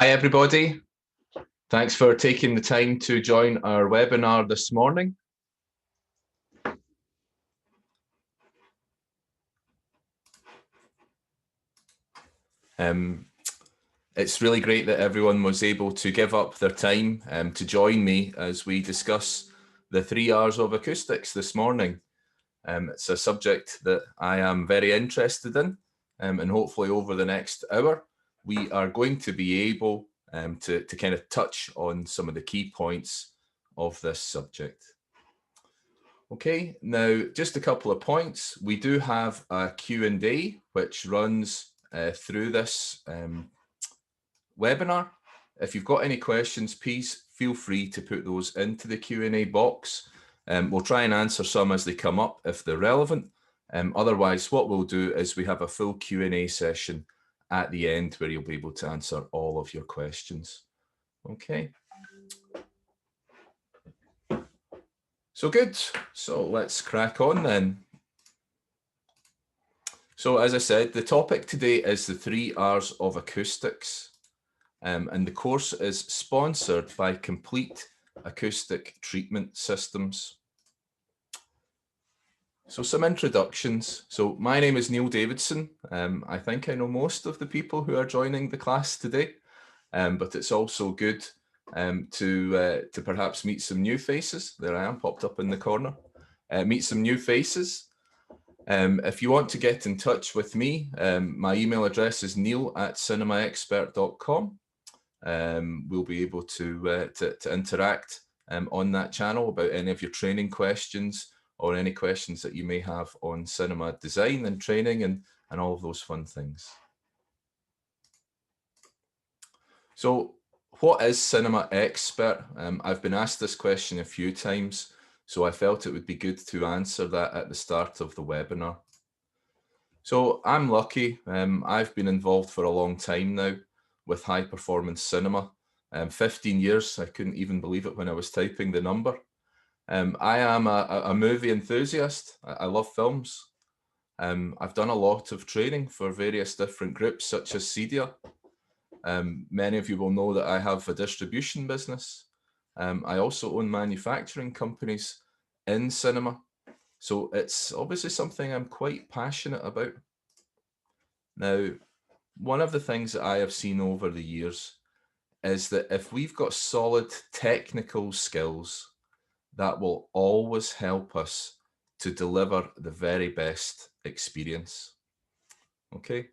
Hi, everybody. Thanks for taking the time to join our webinar this morning. It's really great that everyone was able to give up their time to join me as we discuss the 3 R's of acoustics this morning. It's a subject that I am very interested in, and hopefully over the next hour, we are going to be able to kind of touch on some of the key points of this subject. Okay, now just a couple of points. We do have a Q&A which runs through this webinar. If you've got any questions, please feel free to put those into the Q&A box. We'll try and answer some as they come up if they're relevant. Otherwise, what we'll do is we have a full Q&A session at the end where you'll be able to answer all of your questions. Okay. So good. So let's crack on then. So as I said, the topic today is the 3 R's of acoustics. And the course is sponsored by Complete Acoustic Treatment Systems. So some introductions. So my name is Neil Davidson. I think I know most of the people who are joining the class today, but it's also good to perhaps meet some new faces. There I am, popped up in the corner. Meet some new faces. If you want to get in touch with me, my email address is neil@cinemaexpert.com. We'll be able to interact on that channel about any of your training questions or any questions that you may have on cinema design and training and all of those fun things. So what is Cinema Expert? I've been asked this question a few times, so I felt it would be good to answer that at the start of the webinar. So I'm lucky. I've been involved for a long time now with high performance cinema. 15 years, I couldn't even believe it when I was typing the number. I am a movie enthusiast. I love films. I've done a lot of training for various different groups such as C-ATS. Many of you will know that I have a distribution business. I also own manufacturing companies in cinema. So it's obviously something I'm quite passionate about. Now, one of the things that I have seen over the years is that if we've got solid technical skills, that will always help us to deliver the very best experience. Okay?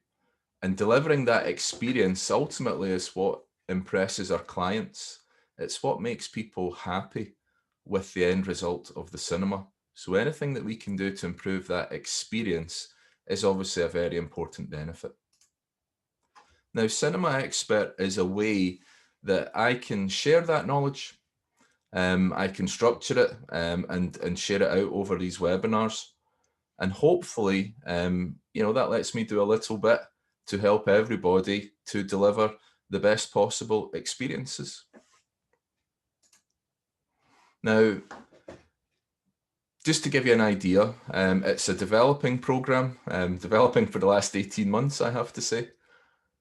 And delivering that experience ultimately is what impresses our clients. It's what makes people happy with the end result of the cinema. So anything that we can do to improve that experience is obviously a very important benefit. Now, Cinema Expert is a way that I can share that knowledge. I can structure it and share it out over these webinars. And hopefully, that lets me do a little bit to help everybody to deliver the best possible experiences. Now, just to give you an idea, it's a developing program, developing for the last 18 months, I have to say.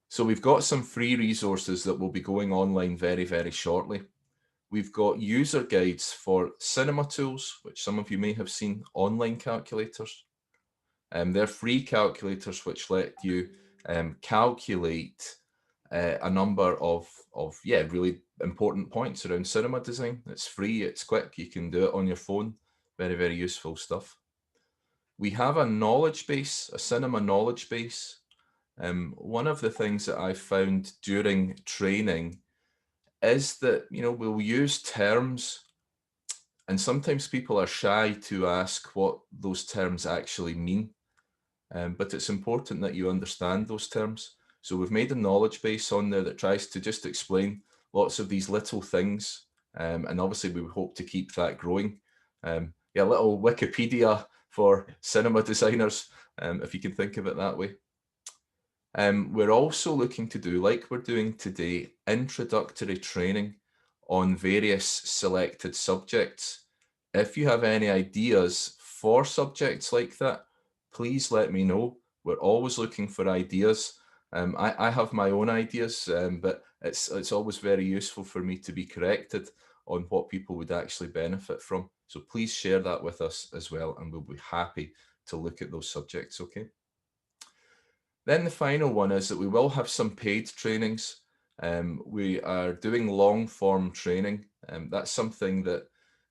So we've got some free resources that will be going online very, very shortly. We've got user guides for cinema tools, which some of you may have seen, online calculators. They're free calculators which let you calculate a number of really important points around cinema design. It's free, it's quick, you can do it on your phone. Very, very useful stuff. We have a knowledge base, a cinema knowledge base. One of the things that I found during training is that, we'll use terms and sometimes people are shy to ask what those terms actually mean. But it's important that you understand those terms. So we've made a knowledge base on there that tries to just explain lots of these little things. And obviously we hope to keep that growing. A little Wikipedia for cinema designers, if you can think of it that way. We're also looking to do, like we're doing today, introductory training on various selected subjects. If you have any ideas for subjects like that, please let me know. We're always looking for ideas. I have my own ideas, but it's always very useful for me to be corrected on what people would actually benefit from. So please share that with us as well, and we'll be happy to look at those subjects, okay? Then the final one is that we will have some paid trainings. We are doing long form training. That's something that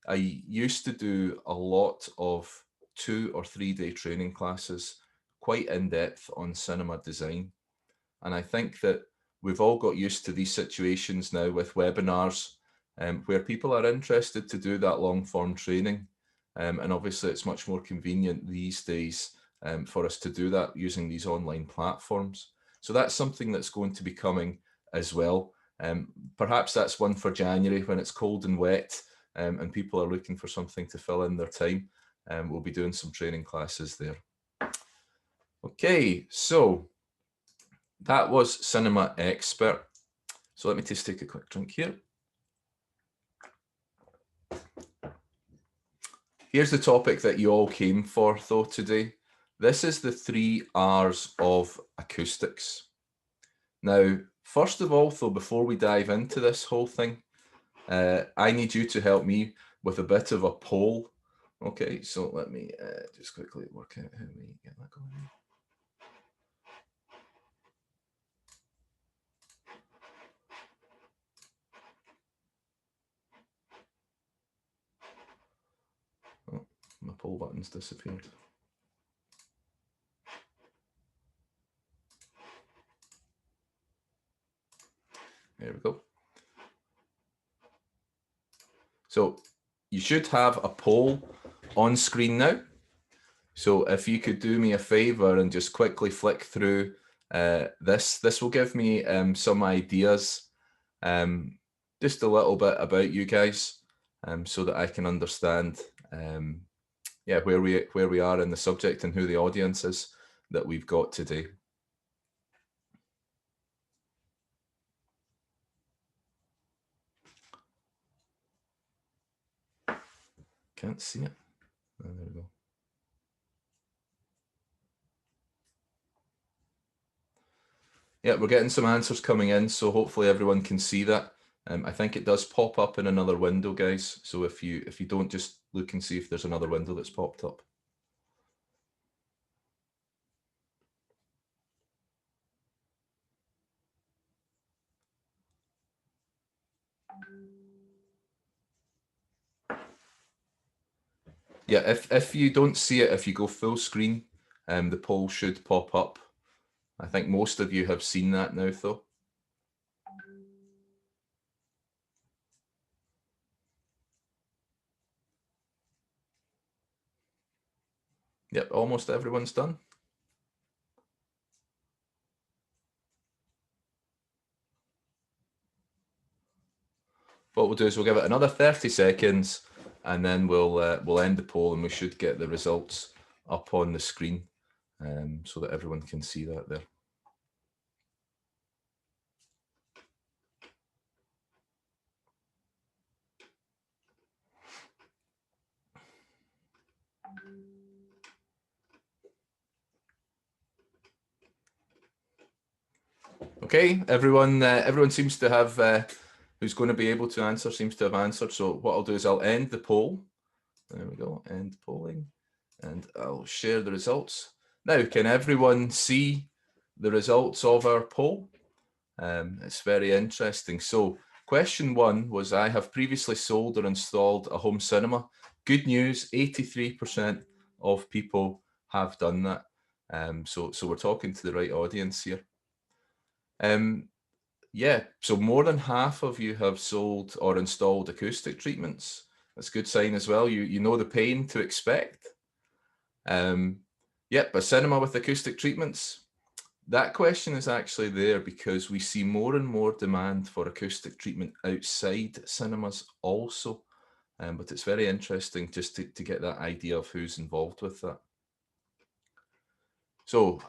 I used to do a lot of 2 or 3 day training classes, quite in depth on cinema design. And I think that we've all got used to these situations now with webinars, where people are interested to do that long form training. And obviously it's much more convenient these days for us to do that using these online platforms. So that's something that's going to be coming as well. Perhaps that's one for January when it's cold and wet and people are looking for something to fill in their time. We'll be doing some training classes there. Okay, so that was Cinema Expert. So let me just take a quick drink here. Here's the topic that you all came for though today. This is the 3 R's of acoustics. Now, first of all, though, before we dive into this whole thing, I need you to help me with a bit of a poll. Okay, so let me just quickly work out how we get that going. Oh, my poll button's disappeared. There we go. So you should have a poll on screen now. So if you could do me a favor and just quickly flick through this will give me some ideas, just a little bit about you guys, so that I can understand yeah, where we are in the subject and who the audience is that we've got today. Can't see it. Oh, there we go. Yeah, we're getting some answers coming in, so hopefully everyone can see that. I think it does pop up in another window, guys. So if you don't, just look and see if there's another window that's popped up. Yeah, if you don't see it, if you go full screen, the poll should pop up. I think most of you have seen that now, though. Yep, almost everyone's done. What we'll do is we'll give it another 30 seconds and then we'll end the poll and we should get the results up on the screen so that everyone can see that there. Okay, everyone seems to have, who's going to be able to answer, seems to have answered. So what I'll do is I'll end the poll. There we go, end polling. And I'll share the results. Now, can everyone see the results of our poll? It's very interesting. So question 1 was, I have previously sold or installed a home cinema. Good news, 83% of people have done that. So we're talking to the right audience here. Yeah, so more than half of you have sold or installed acoustic treatments. That's a good sign as well. You know the pain to expect. Yep, a cinema with acoustic treatments. That question is actually there because we see more and more demand for acoustic treatment outside cinemas also. But it's very interesting just to get that idea of who's involved with that. So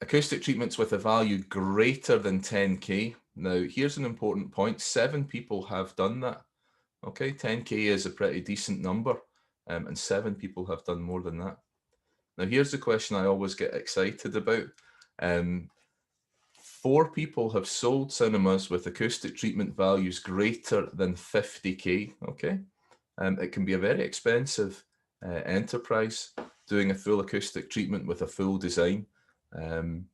acoustic treatments with a value greater than 10K. Now, here's an important point. 7 people have done that. Okay, 10K is a pretty decent number, and 7 people have done more than that. Now, here's the question I always get excited about. 4 people have sold cinemas with acoustic treatment values greater than 50K, okay? It can be a very expensive enterprise doing a full acoustic treatment with a full design. And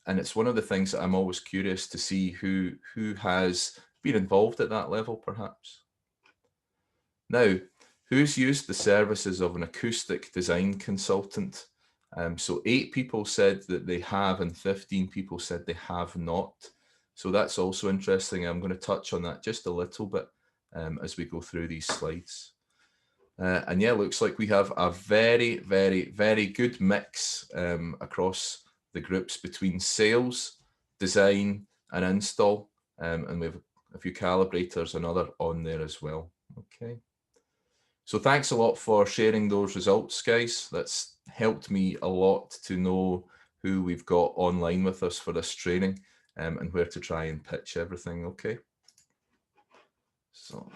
it's one of the things that I'm always curious to see who has been involved at that level, perhaps. Now, who's used the services of an acoustic design consultant? So 8 people said that they have, and 15 people said they have not. So that's also interesting. I'm going to touch on that just a little bit as we go through these slides. And yeah, looks like we have a very, very, very good mix across the groups between sales, design, and install. And we have a few calibrators and other on there as well. Okay. So thanks a lot for sharing those results, guys. That's helped me a lot to know who we've got online with us for this training and where to try and pitch everything, okay? So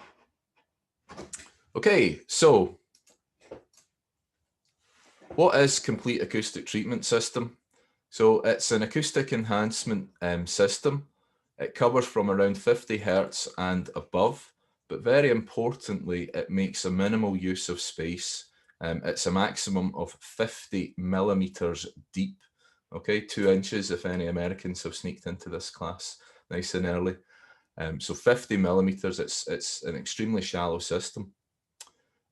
what is Complete Acoustic Treatment System? So it's an acoustic enhancement system. It covers from around 50 Hertz and above. But very importantly, it makes a minimal use of space. It's a maximum of 50 millimeters deep, okay, 2 inches if any Americans have sneaked into this class nice and early. So 50 millimeters, it's an extremely shallow system.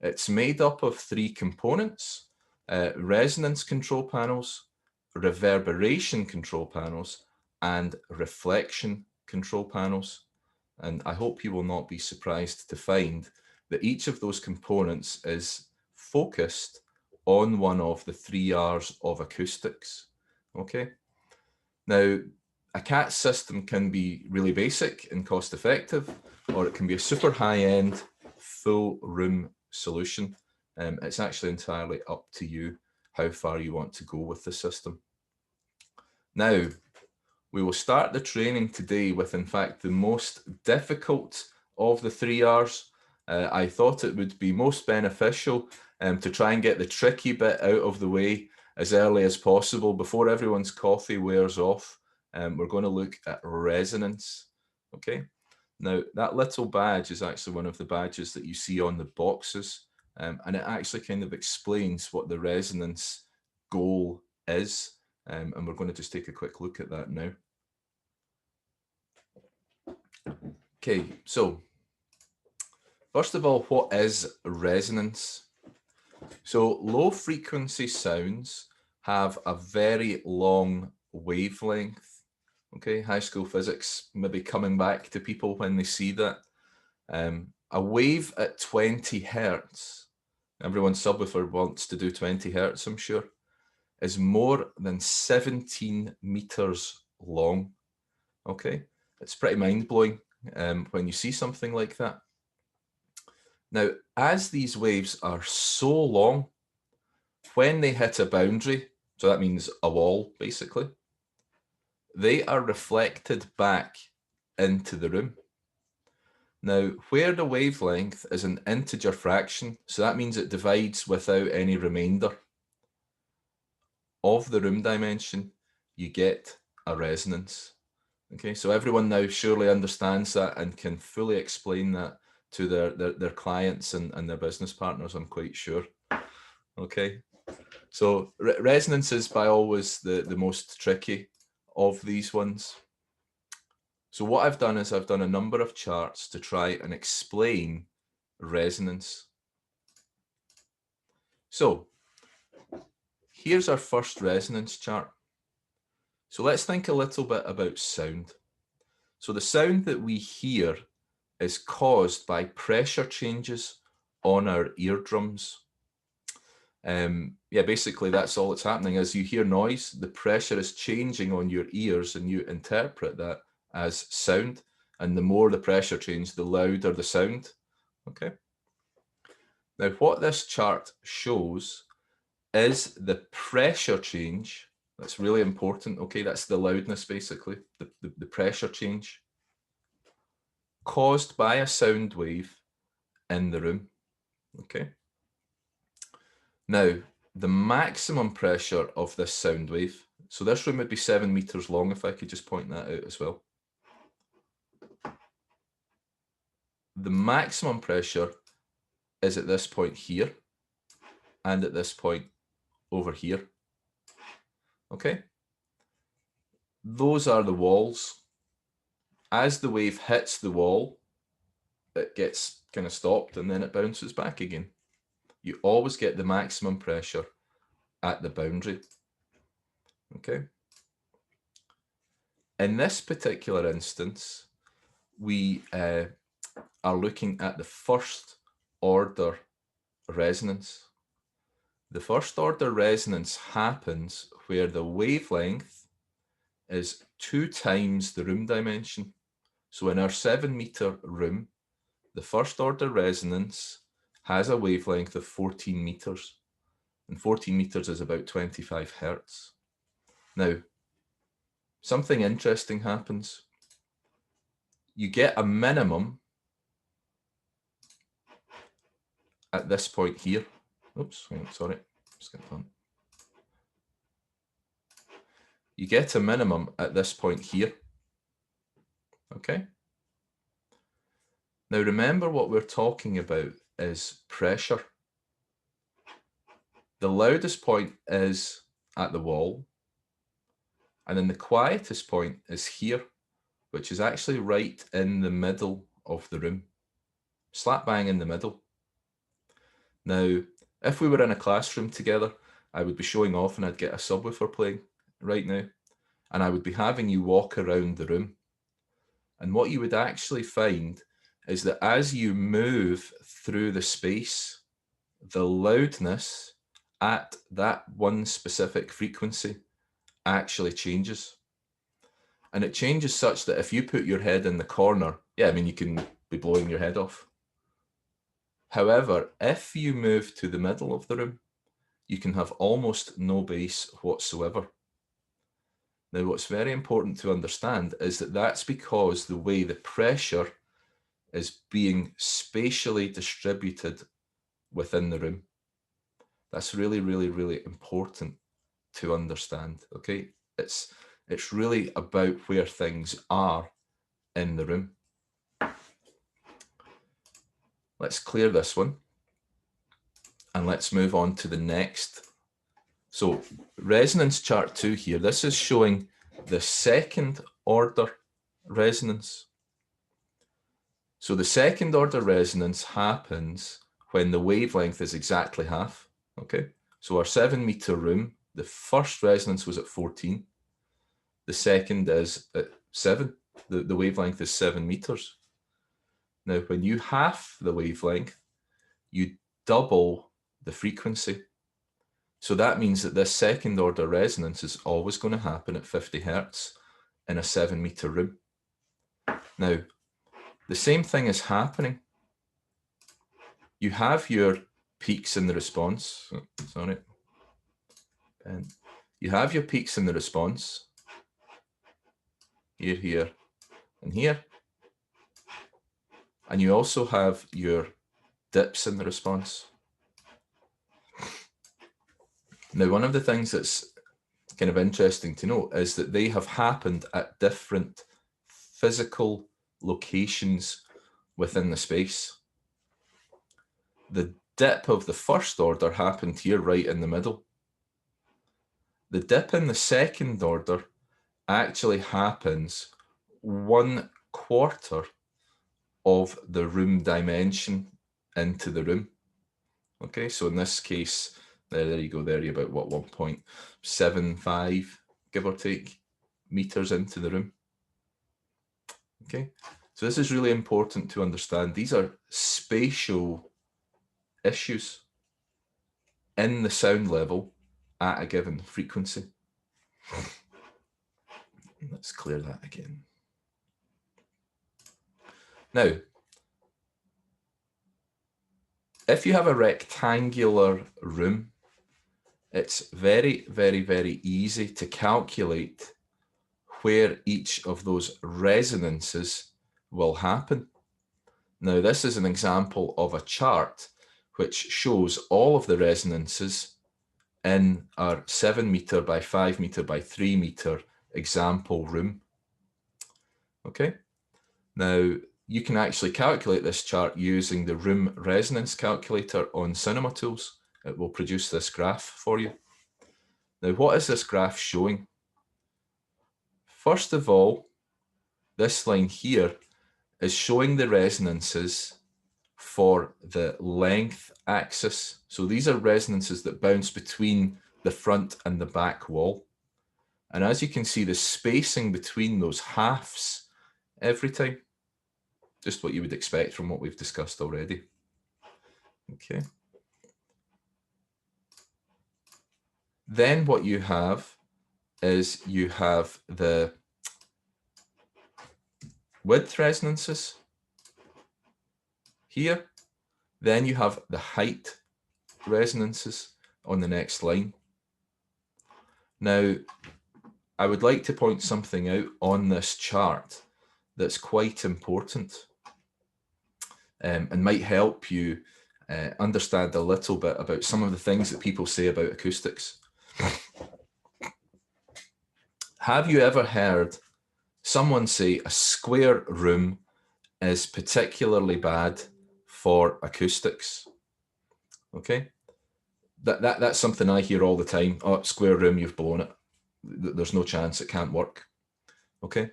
It's made up of 3 components, resonance control panels, reverberation control panels, and reflection control panels. And I hope you will not be surprised to find that each of those components is focused on one of the 3 R's of acoustics. Okay. Now, a C-ATS system can be really basic and cost effective, or it can be a super high-end full room solution. It's actually entirely up to you how far you want to go with the system. Now, we will start the training today with, in fact, the most difficult of the 3 R's. I thought it would be most beneficial to try and get the tricky bit out of the way as early as possible before everyone's coffee wears off. We're going to look at resonance. Okay. Now, that little badge is actually one of the badges that you see on the boxes, and it actually kind of explains what the resonance goal is. And we're going to just take a quick look at that now. Okay, so first of all, what is resonance? So low frequency sounds have a very long wavelength. Okay, high school physics maybe coming back to people when they see that. A wave at 20 Hertz, everyone's subwoofer wants to do 20 Hertz, I'm sure, is more than 17 meters long. Okay, it's pretty mind-blowing when you see something like that. Now, as these waves are so long, when they hit a boundary, so that means a wall, basically, they are reflected back into the room. Now, where the wavelength is an integer fraction, so that means it divides without any remainder of the room dimension, you get a resonance. Okay, so everyone now surely understands that and can fully explain that to their clients and their business partners, I'm quite sure. Okay, so resonance is by always the most tricky of these ones. So what I've done is I've done a number of charts to try and explain resonance. So here's our first resonance chart. So let's think a little bit about sound. So the sound that we hear is caused by pressure changes on our eardrums. Yeah, basically that's all that's happening. As you hear noise, the pressure is changing on your ears and you interpret that as sound. And the more the pressure change, the louder the sound. Okay. Now what this chart shows is the pressure change. That's really important. Okay, that's the loudness basically, the pressure change caused by a sound wave in the room. Okay. Now, the maximum pressure of this sound wave, So this room would be 7 meters long, if I could just point that out as well. The maximum pressure is at this point here and at this point over here. Okay? Those are the walls. As the wave hits the wall, it gets kind of stopped and then it bounces back again. You always get the maximum pressure at the boundary. Okay? In this particular instance, we are looking at the first order resonance. The first order resonance happens where the wavelength is 2 times the room dimension. So in our 7 meter room, the first order resonance has a wavelength of 14 meters. And 14 meters is about 25 hertz. Now, something interesting happens. You get a minimum at this point here. Oops, sorry, skipped on. You get a minimum at this point here. Okay. Now remember, what we're talking about is pressure. The loudest point is at the wall, and then the quietest point is here, which is actually right in the middle of the room, slap bang in the middle. Now, if we were in a classroom together, I would be showing off and I'd get a subwoofer playing right now, and I would be having you walk around the room. And what you would actually find is that as you move through the space, the loudness at that one specific frequency actually changes. And it changes such that if you put your head in the corner, yeah, I mean, you can be blowing your head off. However, if you move to the middle of the room, you can have almost no bass whatsoever. Now, what's very important to understand is that that's because the way the pressure is being spatially distributed within the room. That's really, really, really important to understand, okay? It's really about where things are in the room. Let's clear this one and let's move on to the next. So resonance chart 2 here, this is showing the second order resonance. So the second order resonance happens when the wavelength is exactly half, okay? So our 7 meter room, the first resonance was at 14. The second is at 7. The wavelength is 7 meters. Now, when you half the wavelength, you double the frequency. So that means that this second order resonance is always going to happen at 50 hertz in a 7 meter room. Now, the same thing is happening. You have your peaks in the response. Sorry. And you have your peaks in the response. Here, here, and here. And you also have your dips in the response. Now, one of the things that's kind of interesting to note is that they have happened at different physical locations within the space. The dip of the first order happened here right in the middle. The dip in the second order actually happens 1/4 of the room dimension into the room. Okay, so in this case, there you go, there you're about what, 1.75, give or take, meters into the room. Okay, so this is really important to understand. These are spatial issues in the sound level at a given frequency. Let's clear that again. Now, if you have a rectangular room, it's very, very, very easy to calculate where each of those resonances will happen. Now, this is an example of a chart which shows all of the resonances in our 7 meter by 5 meter by 3 meter example room. Okay, now you can actually calculate this chart using the room resonance calculator on Cinema Tools. It will produce this graph for you. Now, what is this graph showing? First of all, this line here is showing the resonances for the length axis. So these are resonances that bounce between the front and the back wall. And as you can see, the spacing between those halves every time, just what you would expect from what we've discussed already. Okay. Then what you have is you have the width resonances here. Then you have the height resonances on the next line. Now, I would like to point something out on this chart that's quite important and might help you understand a little bit about some of the things that people say about acoustics. Have you ever heard someone say a square room is particularly bad for acoustics? Okay, that's something I hear all the time. Oh, square room, you've blown it. There's no chance, it can't work. Okay.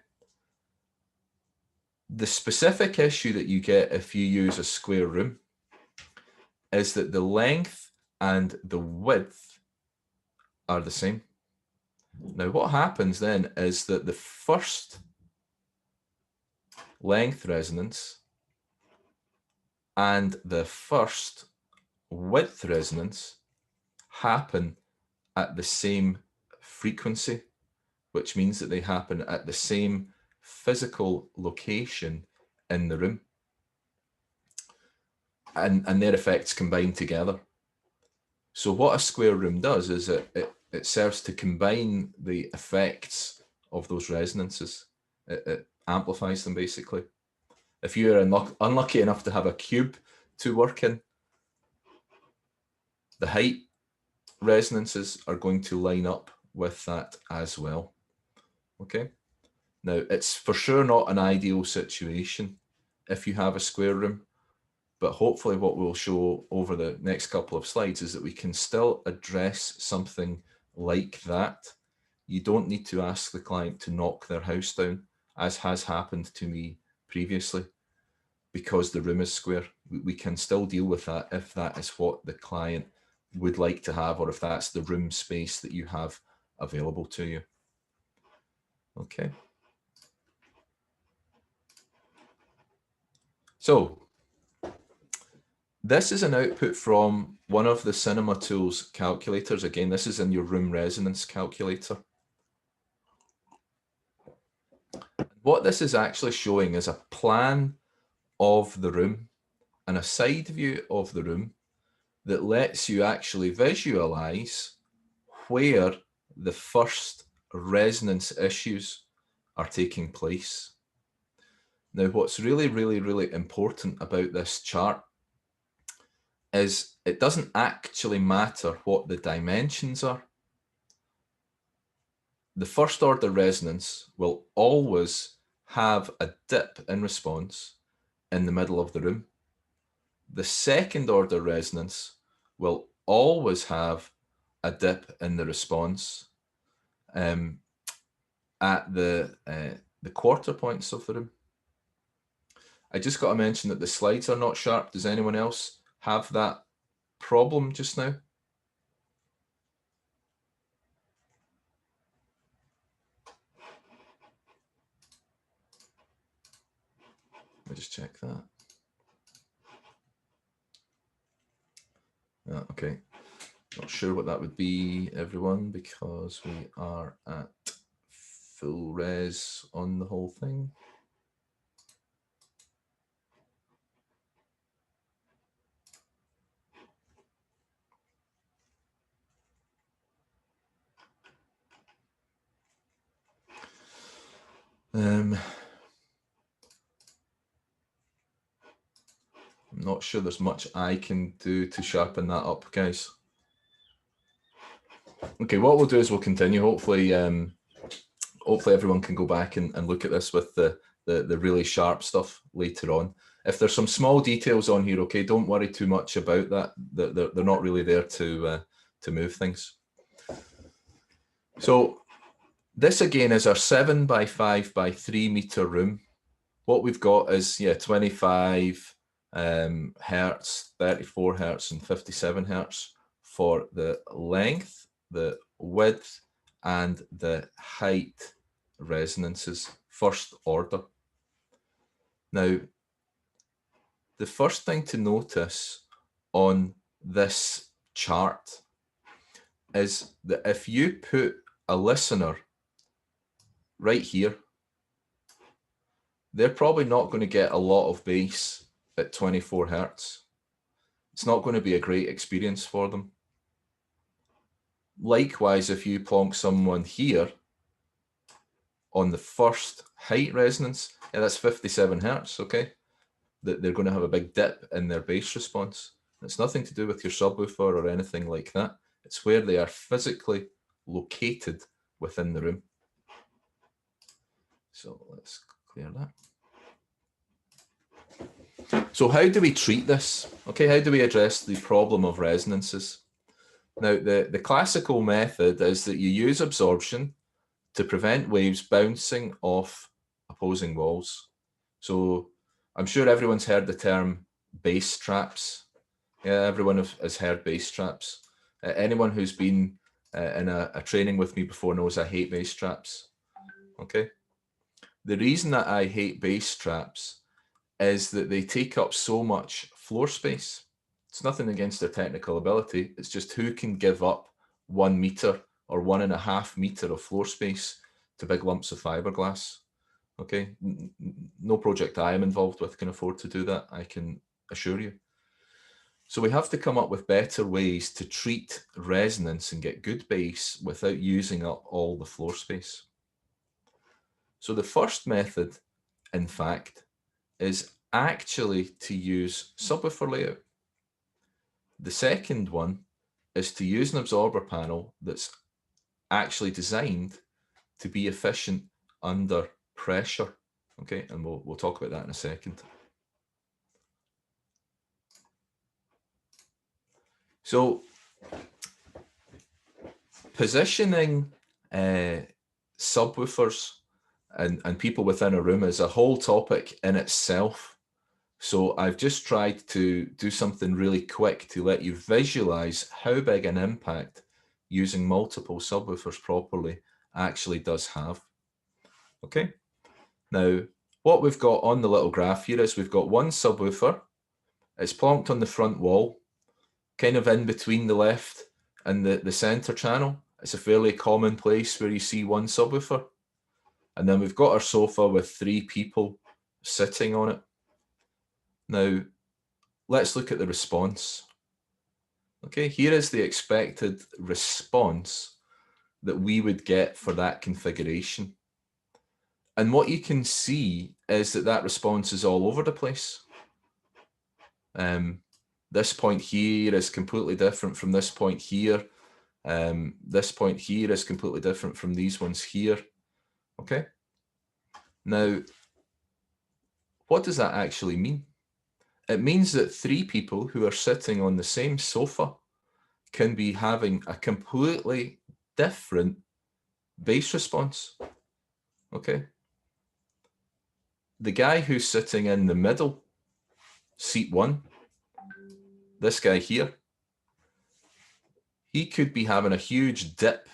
The specific issue that you get if you use a square room is that the length and the width are the same. Now, what happens then is that the first length resonance and the first width resonance happen at the same frequency, which means that they happen at the same physical location in the room. And their effects combine together. So what a square room does is it serves to combine the effects of those resonances. It amplifies them, basically. If you're unlucky enough to have a cube to work in, the height resonances are going to line up with that as well. Okay. Now, it's for sure not an ideal situation if you have a square room, but hopefully what we'll show over the next couple of slides is that we can still address something like that. You don't need to ask the client to knock their house down, as has happened to me previously, because the room is square. We can still deal with that if that is what the client would like to have, or if that's the room space that you have available to you. Okay. So this is an output from one of the Cinema Tools calculators. Again, this is in your room resonance calculator. What this is actually showing is a plan of the room and a side view of the room that lets you actually visualize where the first resonance issues are taking place. Now, what's really, really, really important about this chart is it doesn't actually matter what the dimensions are. The first order resonance will always have a dip in response in the middle of the room. The second order resonance will always have a dip in the response at the quarter points of the room. I just got to mention that the slides are not sharp. Does anyone else have that problem just now? Let me just check that. Okay, not sure what that would be, everyone, because we are at full res on the whole thing. I'm not sure there's much I can do to sharpen that up, guys. Okay, what we'll do is we'll continue. Hopefully, hopefully everyone can go back and look at this with the really sharp stuff later on. If there's some small details on here, okay, don't worry too much about that. They're not really there to move things. So this again is our 7 by 5 by 3 meter room. What we've got is 25 hertz, 34 hertz, and 57 hertz for the length, the width, and the height resonances, first order. Now, the first thing to notice on this chart is that if you put a listener right here, they're probably not going to get a lot of bass at 24 hertz. It's not going to be a great experience for them. Likewise, if you plonk someone here on the first height resonance, that's 57 hertz, okay? They're going to have a big dip in their bass response. It's nothing to do with your subwoofer or anything like that. It's where they are physically located within the room. So let's clear that. So how do we treat this? Okay, how do we address the problem of resonances? Now, the classical method is that you use absorption to prevent waves bouncing off opposing walls. So I'm sure everyone's heard the term bass traps. Yeah, everyone has heard bass traps. Anyone who's been in a training with me before knows I hate bass traps. Okay. The reason that I hate bass traps is that they take up so much floor space. It's nothing against their technical ability. It's just who can give up 1 meter or 1.5 meter of floor space to big lumps of fiberglass. Okay, no project I am involved with can afford to do that, I can assure you. So we have to come up with better ways to treat resonance and get good bass without using up all the floor space. So the first method, in fact, is actually to use subwoofer layout. The second one is to use an absorber panel that's actually designed to be efficient under pressure. Okay, and we'll talk about that in a second. So positioning subwoofers and people within a room is a whole topic in itself. So I've just tried to do something really quick to let you visualize how big an impact using multiple subwoofers properly actually does have. Okay, now what we've got on the little graph here is we've got one subwoofer. It's plonked on the front wall, kind of in between the left and the center channel. It's a fairly common place where you see one subwoofer. And then we've got our sofa with 3 people sitting on it. Now, let's look at the response. Okay, here is the expected response that we would get for that configuration. And what you can see is that response is all over the place. This point here is completely different from this point here. This point here is completely different from these ones here. Okay. Now, what does that actually mean? It means that 3 people who are sitting on the same sofa can be having a completely different bass response. Okay. The guy who's sitting in the middle, seat 1, this guy here, he could be having a huge dip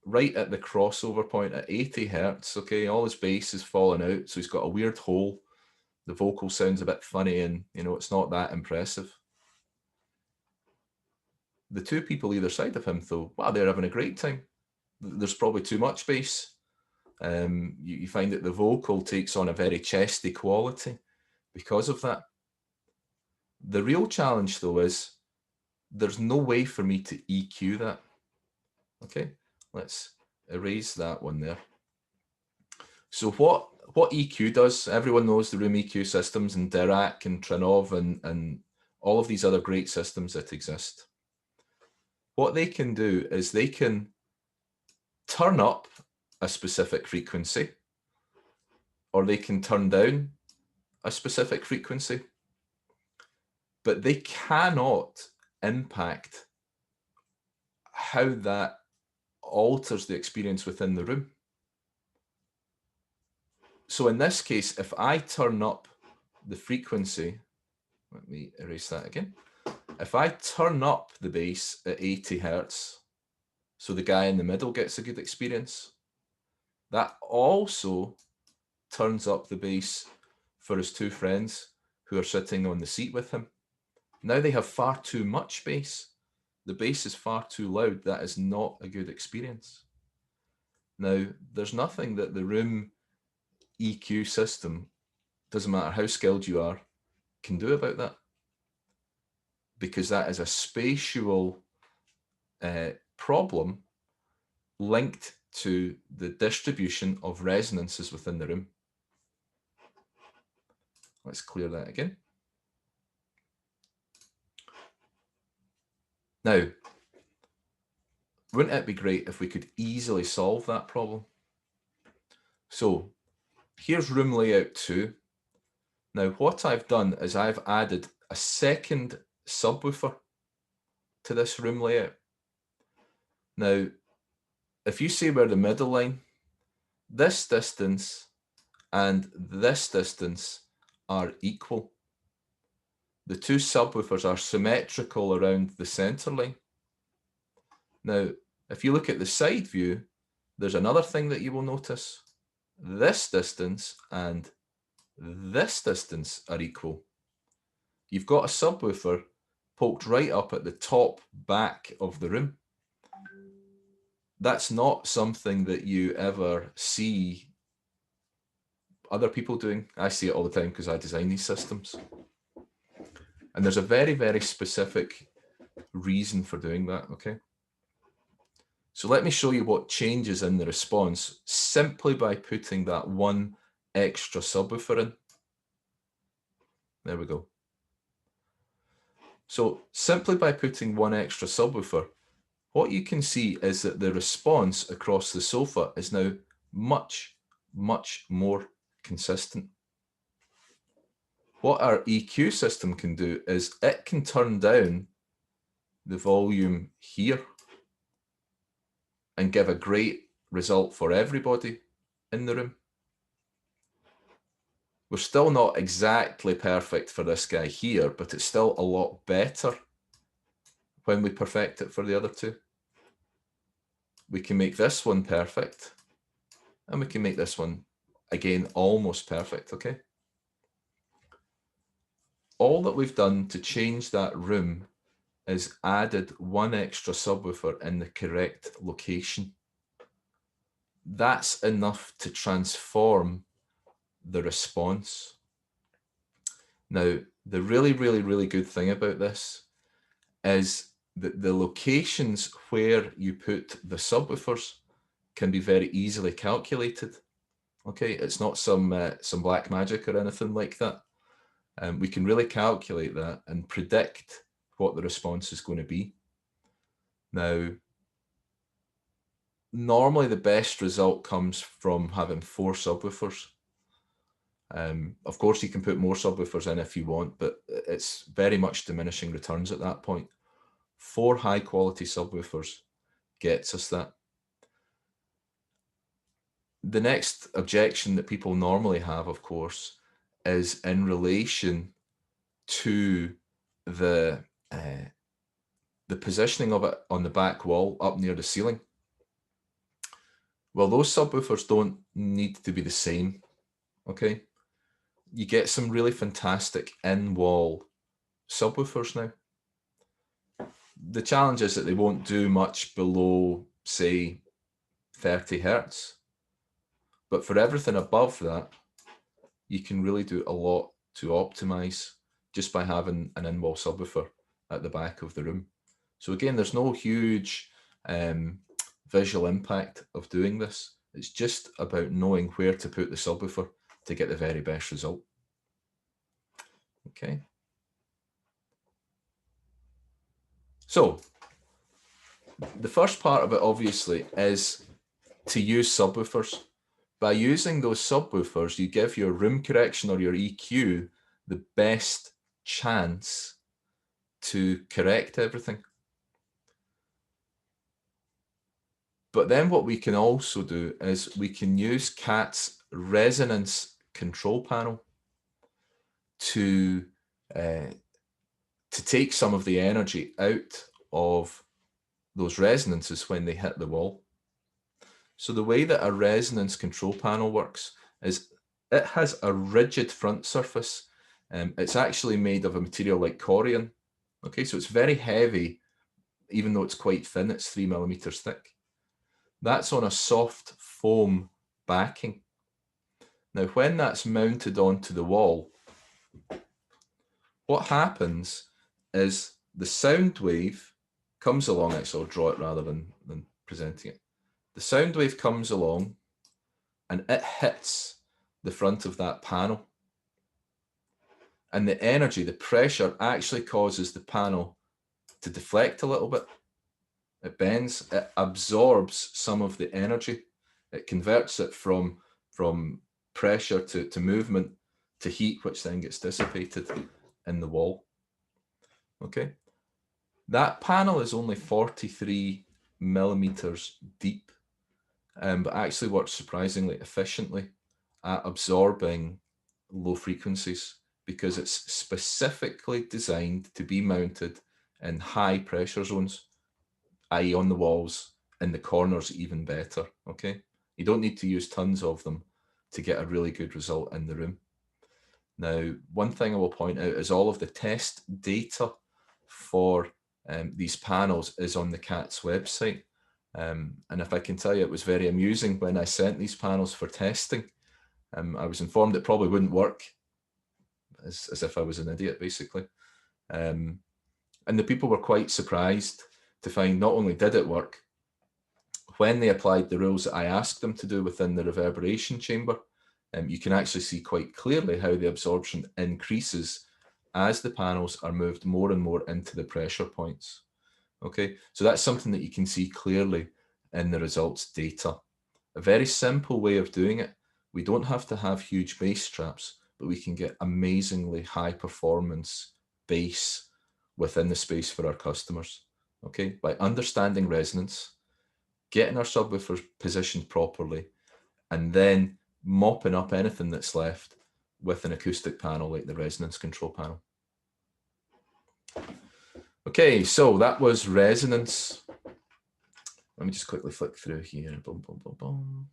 right at the crossover point at 80 hertz. Okay, all his bass is falling out, so he's got a weird hole. The vocal sounds a bit funny, and it's not that impressive. The 2 people either side of him, though, wow, they're having a great time. There's probably too much bass. You find that the vocal takes on a very chesty quality because of that. The real challenge, though, is there's no way for me to EQ that. Okay, let's erase that one there. So what EQ does, everyone knows the room EQ systems and Dirac and Trinov and all of these other great systems that exist. what they can do is they can turn up a specific frequency, or they can turn down a specific frequency, but they cannot impact how that alters the experience within the room. So in this case, if I turn up the frequency, let me erase that again. If I turn up the bass at 80 Hertz, so the guy in the middle gets a good experience, that also turns up the bass for his two friends who are sitting on the seat with him. Now they have far too much bass. The bass is far too loud. That is not a good experience. Now, there's nothing that the room EQ system, doesn't matter how skilled you are, can do about that, because that is a spatial problem linked to the distribution of resonances within the room. Let's clear that again. Now, wouldn't it be great if we could easily solve that problem? So here's room layout 2. Now, what I've done is I've added a second subwoofer to this room layout. Now, if you see where the middle line, this distance and this distance are equal. The two subwoofers are symmetrical around the center line. Now, if you look at the side view, there's another thing that you will notice. This distance and this distance are equal. You've got a subwoofer poked right up at the top back of the room. That's not something that you ever see other people doing. I see it all the time because I design these systems. And there's a very, very specific reason for doing that, okay? So let me show you what changes in the response simply by putting that one extra subwoofer in. There we go. So simply by putting one extra subwoofer, what you can see is that the response across the sofa is now much, much more consistent. What our EQ system can do is it can turn down the volume here and give a great result for everybody in the room. We're still not exactly perfect for this guy here, but it's still a lot better when we perfect it for the other two. We can make this one perfect, and we can make this one, again, almost perfect, okay? All that we've done to change that room is added one extra subwoofer in the correct location. That's enough to transform the response. Now, the really, really, really good thing about this is that the locations where you put the subwoofers can be very easily calculated. Okay, it's not some black magic or anything like that. We can really calculate that and predict what the response is going to be. Now, normally the best result comes from having 4 subwoofers. Of course, you can put more subwoofers in if you want, but it's very much diminishing returns at that point. 4 high quality subwoofers gets us that. The next objection that people normally have, of course, is in relation to the positioning of it on the back wall up near the ceiling. Well, those subwoofers don't need to be the same, okay? You get some really fantastic in-wall subwoofers now. The challenge is that they won't do much below, say, 30 Hertz. But for everything above that, you can really do a lot to optimize just by having an in-wall subwoofer at the back of the room. So again, there's no huge visual impact of doing this. It's just about knowing where to put the subwoofer to get the very best result. Okay. So the first part of it obviously is to use subwoofers. By using those subwoofers, you give your room correction or your EQ the best chance to correct everything. But then what we can also do is we can use C-ATS resonance control panel to take some of the energy out of those resonances when they hit the wall. So the way that a resonance control panel works is it has a rigid front surface. It's actually made of a material like corian. Okay, so it's very heavy, even though it's quite thin, it's 3 millimeters thick. That's on a soft foam backing. Now, when that's mounted onto the wall, what happens is the sound wave comes along. Actually, I'll draw it rather than presenting it. The sound wave comes along and it hits the front of that panel. And the energy, the pressure actually causes the panel to deflect a little bit. It bends, it absorbs some of the energy. It converts it from pressure to movement to heat, which then gets dissipated in the wall. Okay. That panel is only 43 millimeters deep, but actually works surprisingly efficiently at absorbing low frequencies because it's specifically designed to be mounted in high pressure zones, i.e. on the walls, in the corners even better, okay? You don't need to use tons of them to get a really good result in the room. Now, one thing I will point out is all of the test data for these panels is on the C-ATS website. And if I can tell you, it was very amusing when I sent these panels for testing. I was informed it probably wouldn't work, as if I was an idiot, basically. And the people were quite surprised to find not only did it work, when they applied the rules that I asked them to do within the reverberation chamber, you can actually see quite clearly how the absorption increases as the panels are moved more and more into the pressure points. Okay, so that's something that you can see clearly in the results data. A very simple way of doing it. We don't have to have huge bass traps, but we can get amazingly high performance bass within the space for our customers. Okay, by understanding resonance, getting our subwoofers positioned properly, and then mopping up anything that's left with an acoustic panel like the resonance control panel. Okay, so that was resonance. Let me just quickly flick through here. Boom, boom, boom, boom.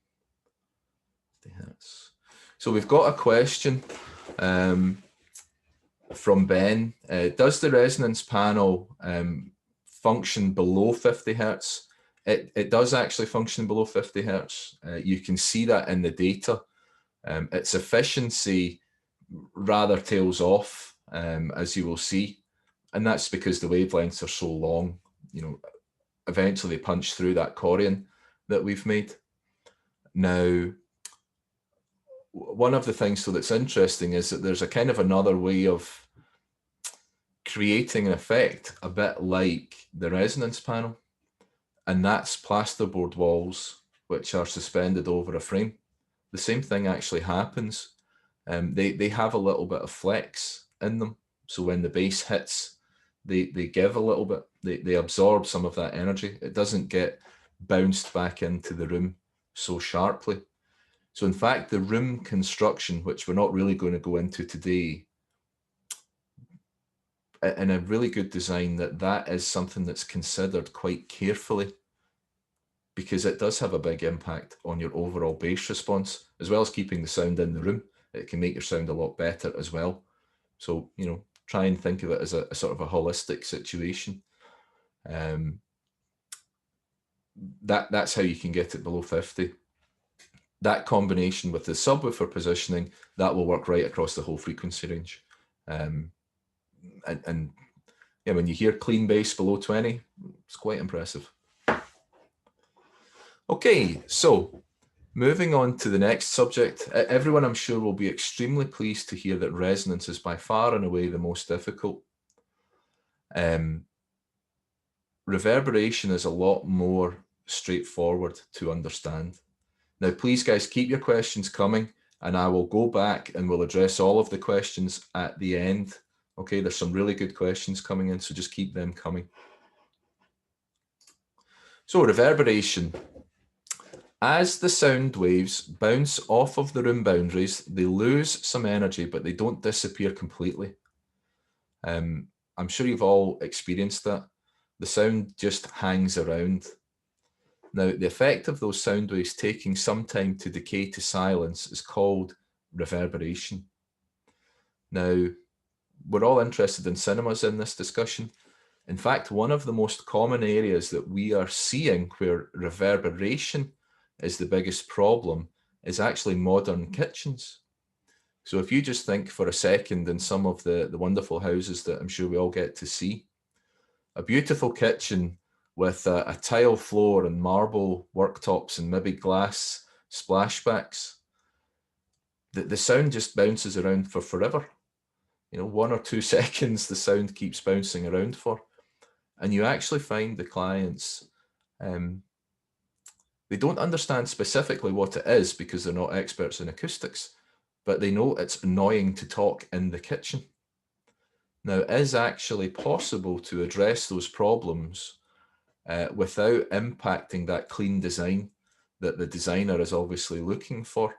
So we've got a question from Ben. Does the resonance panel function below 50 Hertz? It does actually function below 50 Hertz. You can see that in the data. Its efficiency rather tails off, as you will see. And that's because the wavelengths are so long, you know, eventually punch through that corian that we've made. Now, one of the things that's interesting is that there's a kind of another way of creating an effect a bit like the resonance panel, and that's plasterboard walls which are suspended over a frame. The same thing actually happens. They have a little bit of flex in them, so when the bass hits, they give a little bit, they absorb some of that energy. It doesn't get bounced back into the room so sharply. So in fact, the room construction, which we're not really going to go into today, in a really good design, that is something that's considered quite carefully, because it does have a big impact on your overall bass response, as well as keeping the sound in the room. It can make your sound a lot better as well. So, you know, try and think of it as a sort of a holistic situation. That's how you can get it below 50. That combination with the subwoofer positioning, that will work right across the whole frequency range. And yeah, when you hear clean bass below 20, it's quite impressive. Okay, so moving on to the next subject. Everyone, I'm sure, will be extremely pleased to hear that resonance is by far and away the most difficult. reverberation is a lot more straightforward to understand. Now, please guys, keep your questions coming and I will go back and we'll address all of the questions at the end. Okay, there's some really good questions coming in, so just keep them coming. So reverberation. As the sound waves bounce off of the room boundaries, they lose some energy, but they don't disappear completely. I'm sure you've all experienced that. The sound just hangs around. Now, the effect of those sound waves taking some time to decay to silence is called reverberation. Now, we're all interested in cinemas in this discussion. In fact, one of the most common areas that we are seeing where reverberation is the biggest problem is actually modern kitchens. So if you just think for a second in some of the wonderful houses that I'm sure we all get to see, a beautiful kitchen with a tile floor and marble worktops and maybe glass splashbacks, the sound just bounces around for forever. You know, 1 or 2 seconds, the sound keeps bouncing around for. And you actually find the clients, they don't understand specifically what it is because they're not experts in acoustics, but they know it's annoying to talk in the kitchen. Now, it is actually possible to address those problems without impacting that clean design that the designer is obviously looking for.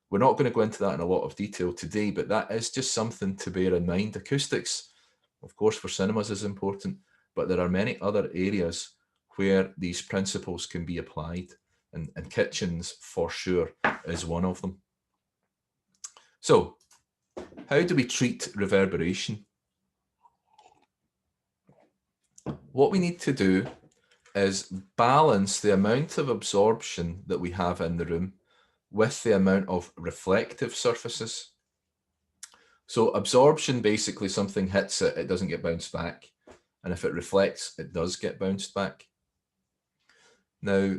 We're not going to go into that in a lot of detail today, but that is just something to bear in mind. Acoustics, of course, for cinemas is important, but there are many other areas where these principles can be applied, and kitchens for sure is one of them. So, how do we treat reverberation? What we need to do is balance the amount of absorption that we have in the room with the amount of reflective surfaces. So absorption, basically something hits it, it doesn't get bounced back. And if it reflects, it does get bounced back. Now,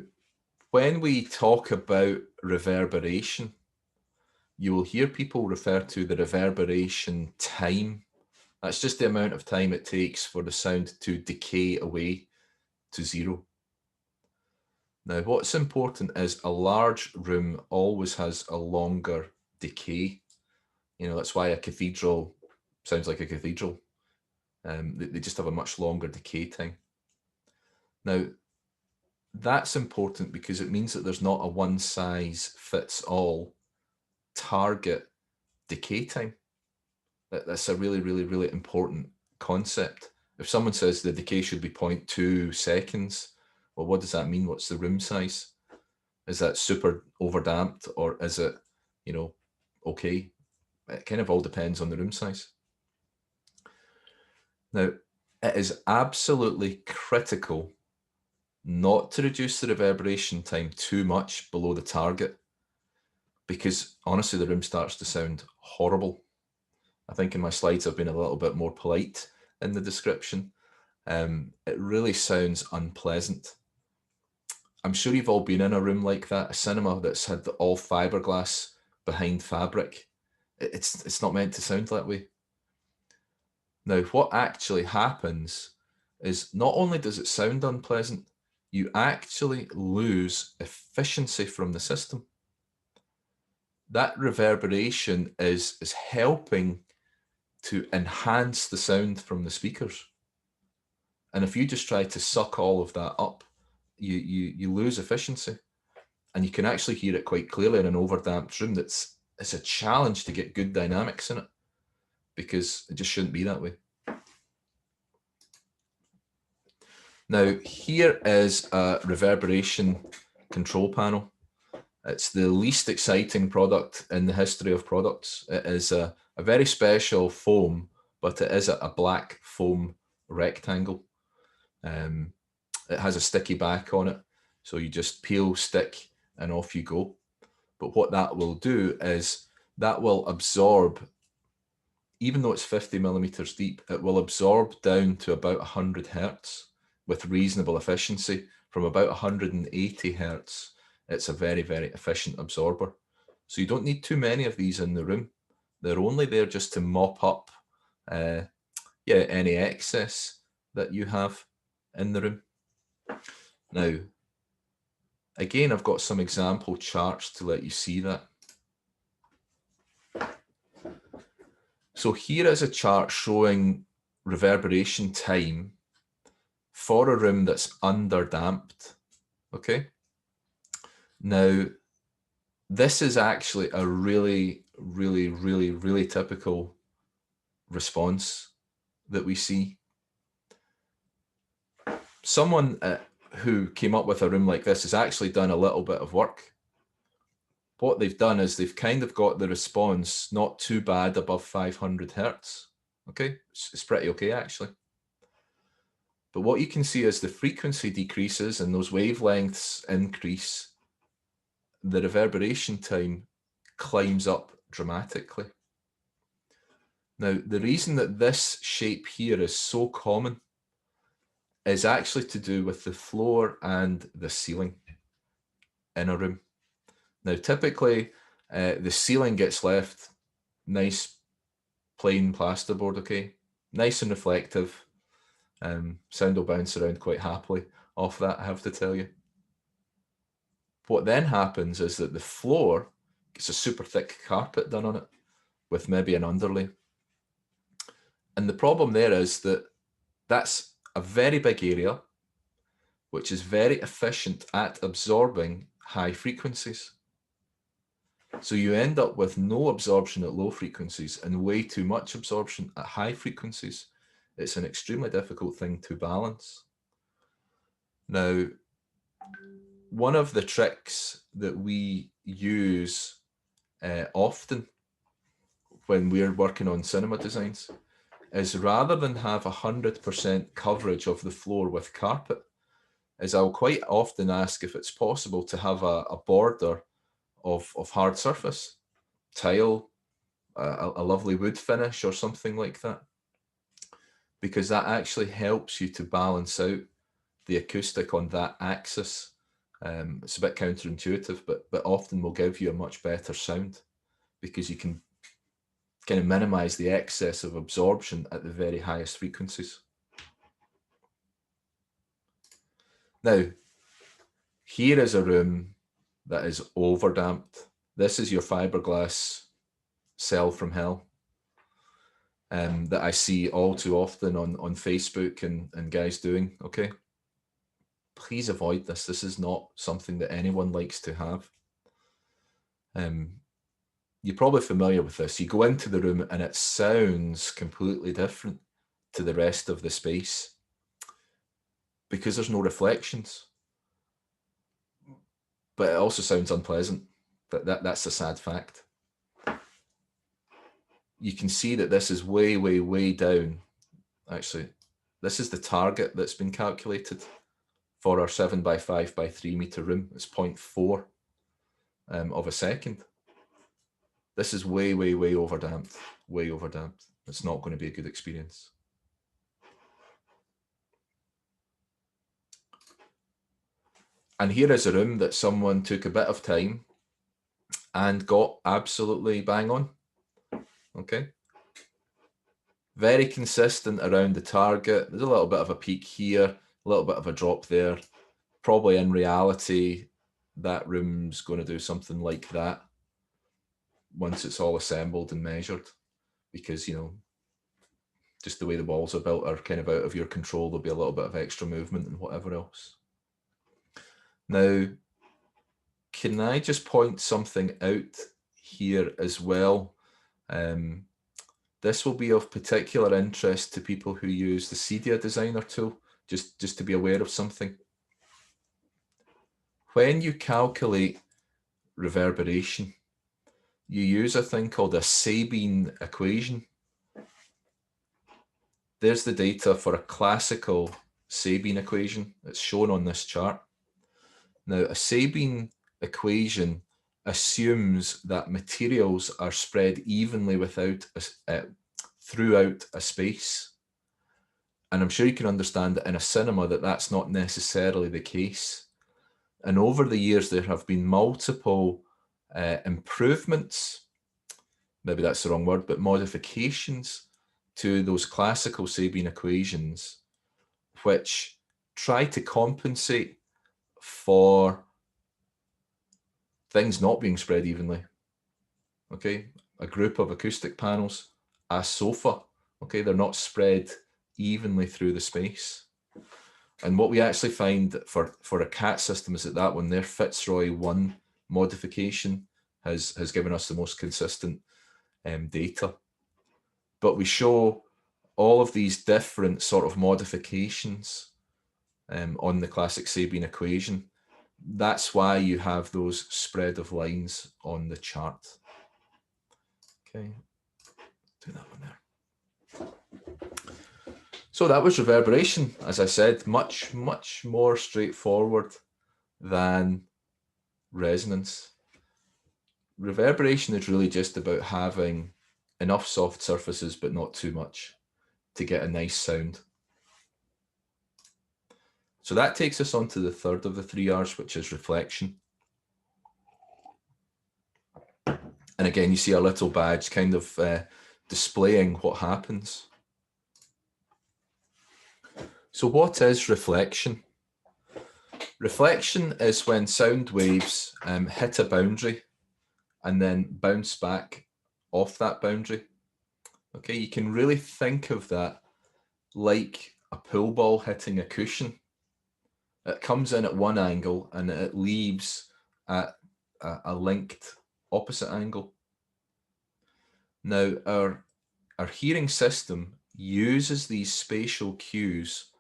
when we talk about reverberation, you will hear people refer to the reverberation time. That's just the amount of time it takes for the sound to decay away to zero. Now, what's important is a large room always has a longer decay. You know, that's why a cathedral sounds like a cathedral. They just have a much longer decay time. Now, that's important because it means that there's not a one-size-fits-all target decay time. That's a really, really, really important concept. If someone says the decay should be 0.2 seconds, well, what does that mean? What's the room size? Is that super overdamped or is it, you know, okay? It kind of all depends on the room size. Now, it is absolutely critical not to reduce the reverberation time too much below the target, because honestly, the room starts to sound horrible. I think in my slides, I've been a little bit more polite in the description. It really sounds unpleasant. I'm sure you've all been in a room like that, a cinema that's had all fiberglass behind fabric. It's not meant to sound that way. Now, what actually happens is not only does it sound unpleasant, you actually lose efficiency from the system. That reverberation is helping to enhance the sound from the speakers. And if you just try to suck all of that up, you lose efficiency. And you can actually hear it quite clearly in an overdamped room. It's a challenge to get good dynamics in it because it just shouldn't be that way. Now, here is a reverberation control panel. It's the least exciting product in the history of products. It is a very special foam, but it is a black foam rectangle. It has a sticky back on it. So you just peel, stick, and off you go. But what that will do is that will absorb, even though it's 50 millimeters deep, it will absorb down to about 100 hertz with reasonable efficiency. From about 180 hertz, it's a very, very efficient absorber. So you don't need too many of these in the room. They're only there just to mop up any excess that you have in the room. Now, again, I've got some example charts to let you see that. So here is a chart showing reverberation time for a room that's underdamped, okay? Now, this is actually a really typical response that we see. Someone who came up with a room like this has actually done a little bit of work. What they've done is they've kind of got the response not too bad above 500 hertz. Okay, it's pretty okay actually. But what you can see as the frequency decreases and those wavelengths increase, the reverberation time climbs up dramatically. Now, the reason that this shape here is so common is actually to do with the floor and the ceiling in a room. Now, typically, the ceiling gets left nice, plain plasterboard, okay? Nice and reflective. Sound will bounce around quite happily off that, I have to tell you. What then happens is that the floor gets a super thick carpet done on it with maybe an underlay. And the problem there is that that's a very big area, which is very efficient at absorbing high frequencies. So you end up with no absorption at low frequencies and way too much absorption at high frequencies. It's an extremely difficult thing to balance. Now, one of the tricks that we use often when we're working on cinema designs is rather than have 100% coverage of the floor with carpet, is I'll quite often ask if it's possible to have a border of hard surface, tile, a lovely wood finish or something like that, because that actually helps you to balance out the acoustic on that axis. It's a bit counterintuitive, but often will give you a much better sound because you can kind of minimize the excess of absorption at the very highest frequencies. Now, here is a room that is overdamped. This is your fiberglass cell from hell that I see all too often on Facebook and guys doing, okay? Please avoid this. This is not something that anyone likes to have. You're probably familiar with this. You go into the room and it sounds completely different to the rest of the space because there's no reflections. But it also sounds unpleasant. But that's a sad fact. You can see that this is way down. Actually, this is the target that's been calculated for our 7 by 5 by 3 meter room. It's 0.4 of a second. This is way overdamped, way overdamped. It's not going to be a good experience. And here is a room that someone took a bit of time and got absolutely bang on. Okay. Very consistent around the target. There's a little bit of a peak here, a little bit of a drop there. Probably in reality, that room's going to do something like that once it's all assembled and measured, because, you know, just the way the walls are built are kind of out of your control. There'll be a little bit of extra movement and whatever else. Now, can I just point something out here as well? This will be of particular interest to people who use the C-ATS designer tool, just to be aware of something. When you calculate reverberation, you use a thing called a Sabine equation. There's the data for a classical Sabine equation. It's shown on this chart. Now, a Sabine equation assumes that materials are spread evenly throughout a space. And I'm sure you can understand that in a cinema that that's not necessarily the case. And over the years, there have been multiple improvements, maybe that's the wrong word, but modifications to those classical Sabine equations, which try to compensate for things not being spread evenly. Okay, a group of acoustic panels, a sofa, okay, they're not spread evenly through the space. And what we actually find for a CAT system is that one, their Fitzroy 1 modification has given us the most consistent data. But we show all of these different sort of modifications on the classic Sabine equation. That's why you have those spread of lines on the chart. Okay, do that one there. So that was reverberation. As I said, much more straightforward than resonance. Reverberation is really just about having enough soft surfaces, but not too much, to get a nice sound. So that takes us on to the third of the 3 R's, which is reflection. And again, you see a little badge kind of displaying what happens. So what is reflection? Reflection is when sound waves hit a boundary and then bounce back off that boundary. Okay, you can really think of that like a pool ball hitting a cushion. It comes in at one angle and it leaves at a linked opposite angle. Now, our hearing system uses these spatial cues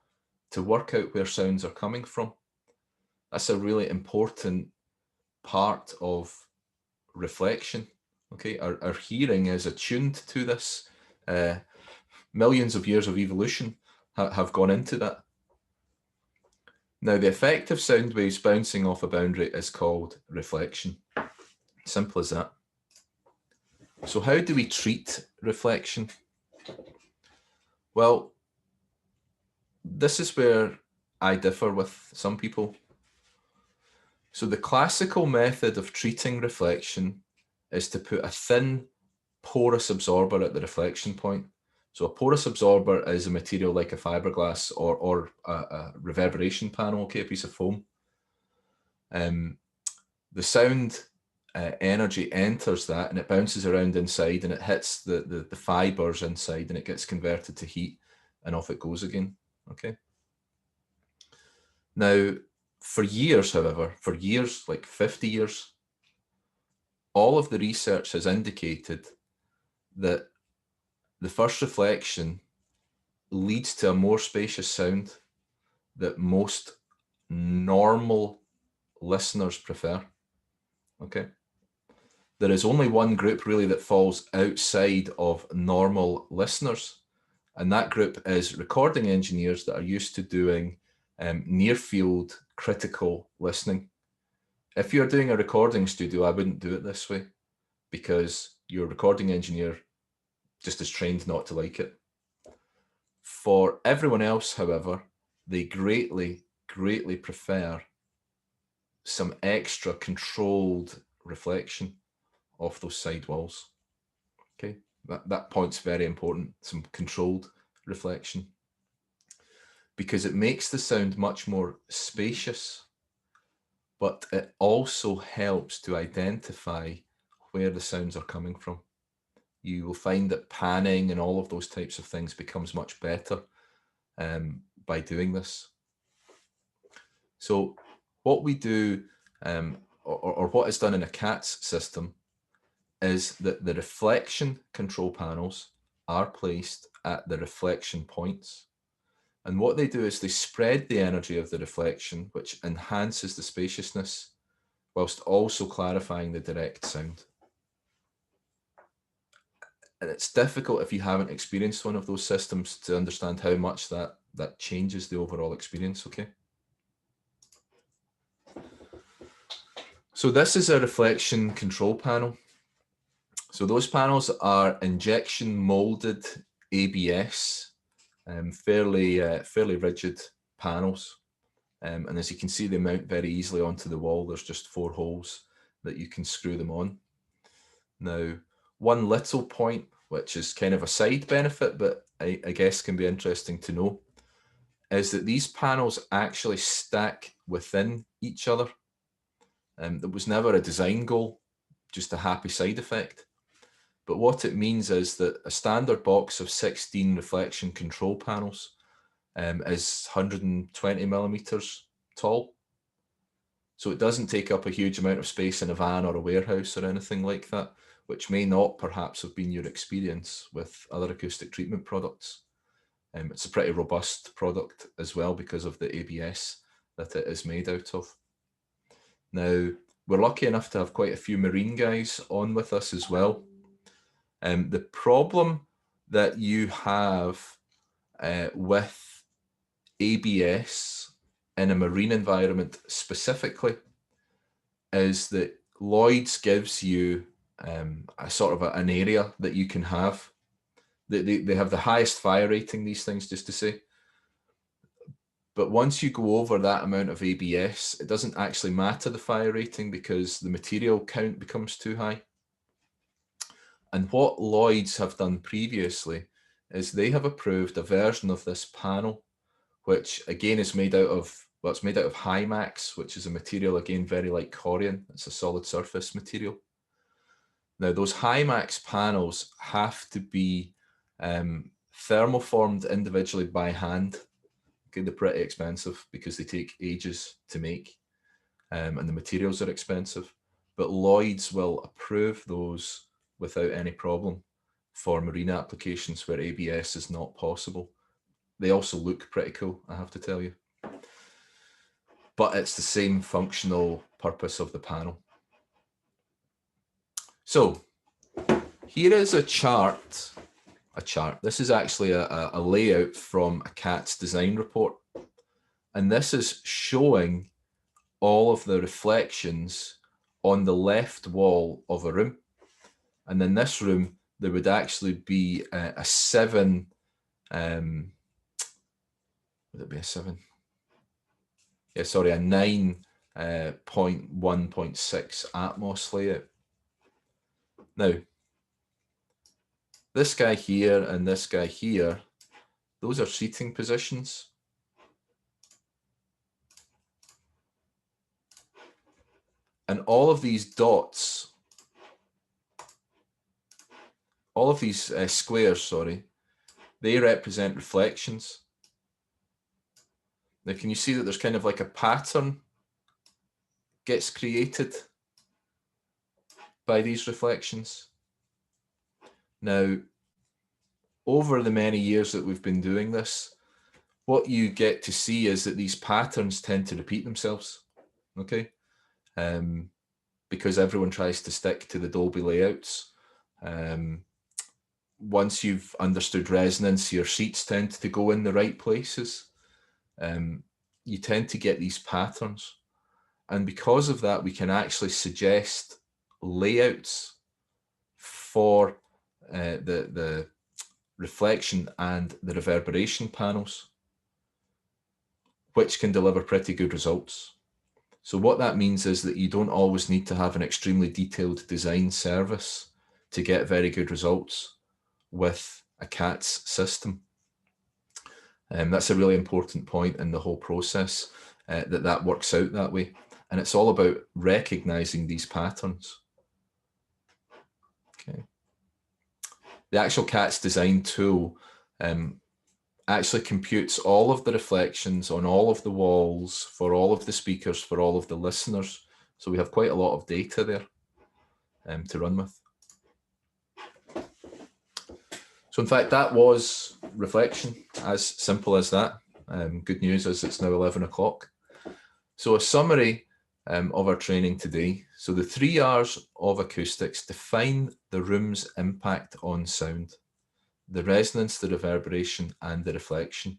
to work out where sounds are coming from. That's a really important part of reflection. Okay, our hearing is attuned to this. Millions of years of evolution have gone into that. Now, the effect of sound waves bouncing off a boundary is called reflection. Simple as that. So how do we treat reflection? Well, this is where I differ with some people. So the classical method of treating reflection is to put a thin porous absorber at the reflection point. So a porous absorber is a material like a fiberglass or a reverberation panel, okay, a piece of foam. The sound energy enters that and it bounces around inside and it hits the fibers inside and it gets converted to heat and off it goes again, okay? Now, for years, however, for years, like 50 years, all of the research has indicated that the first reflection leads to a more spacious sound that most normal listeners prefer, okay? There is only one group really that falls outside of normal listeners, and that group is recording engineers that are used to doing near field critical listening. If you're doing a recording studio, I wouldn't do it this way because your recording engineer just is trained not to like it. For everyone else, however, they greatly prefer some extra controlled reflection off those side walls. Okay, that point's very important, some controlled reflection, because it makes the sound much more spacious, but it also helps to identify where the sounds are coming from. You will find that panning and all of those types of things becomes much better by doing this. So what we do, or what is done in a CATS system, is that the reflection control panels are placed at the reflection points. And what they do is they spread the energy of the reflection, which enhances the spaciousness, whilst also clarifying the direct sound. And it's difficult if you haven't experienced one of those systems to understand how much that changes the overall experience, okay? So this is a reflection control panel. So those panels are injection molded ABS, fairly rigid panels. And as you can see, they mount very easily onto the wall. There's just 4 holes that you can screw them on. Now, one little point, which is kind of a side benefit, but I guess can be interesting to know, is that these panels actually stack within each other. There was never a design goal, just a happy side effect. But what it means is that a standard box of 16 reflection control panels is 120 millimeters tall. So it doesn't take up a huge amount of space in a van or a warehouse or anything like that, which may not perhaps have been your experience with other acoustic treatment products. It's a pretty robust product as well because of the ABS that it is made out of. Now, we're lucky enough to have quite a few marine guys on with us as well. The problem that you have with ABS in a marine environment specifically is that Lloyd's gives you a sort of an area that you can have. They have the highest fire rating, these things, just to say. But once you go over that amount of ABS, it doesn't actually matter the fire rating because the material count becomes too high. And what Lloyd's have done previously is they have approved a version of this panel, which again is made out of, well, it's made out of Hymax, which is a material, again, very like corian. It's a solid surface material. Now, those Hymax panels have to be thermoformed individually by hand. Okay, they're pretty expensive because they take ages to make and the materials are expensive. But Lloyd's will approve those without any problem for marine applications where ABS is not possible. They also look pretty cool, I have to tell you. But it's the same functional purpose of the panel. So here is a chart. This is actually a layout from a C-ATS design report. And this is showing all of the reflections on the left wall of a room. And in this room, there would actually be a 7, would it be a 7? Yeah, sorry, a 9.1.6 Atmos layout. Now, this guy here and this guy here, those are seating positions. And all of these dots, all of these squares, sorry, they represent reflections. Now, can you see that there's kind of like a pattern gets created by these reflections? Now, over the many years that we've been doing this, what you get to see is that these patterns tend to repeat themselves, okay? Because everyone tries to stick to the Dolby layouts. Once you've understood resonance, your seats tend to go in the right places. You tend to get these patterns. And because of that, we can actually suggest layouts for the reflection and the reverberation panels, which can deliver pretty good results. So what that means is that you don't always need to have an extremely detailed design service to get very good results with a C-ATS system. That's a really important point in the whole process, that works out that way. And it's all about recognizing these patterns. Okay. The actual C-ATS design tool actually computes all of the reflections on all of the walls for all of the speakers, for all of the listeners. So we have quite a lot of data there to run with. So in fact, that was reflection, as simple as that. Good news is it's now 11 o'clock. So a summary of our training today. So the 3 R's of acoustics define the room's impact on sound: the resonance, the reverberation, and the reflection.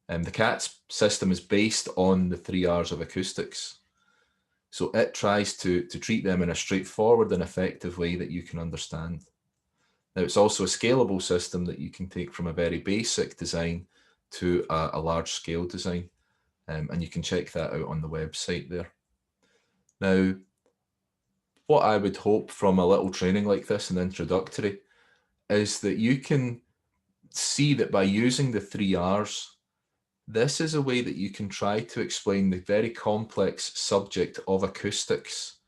The C-ATS system is based on the 3 R's of acoustics. So it tries to treat them in a straightforward and effective way that you can understand. Now, it's also a scalable system that you can take from a very basic design to a large scale design. And you can check that out on the website there. Now, what I would hope from a little training like this, an introductory, is that you can see that by using the 3 R's, This is a way that you can try to explain the very complex subject of acoustics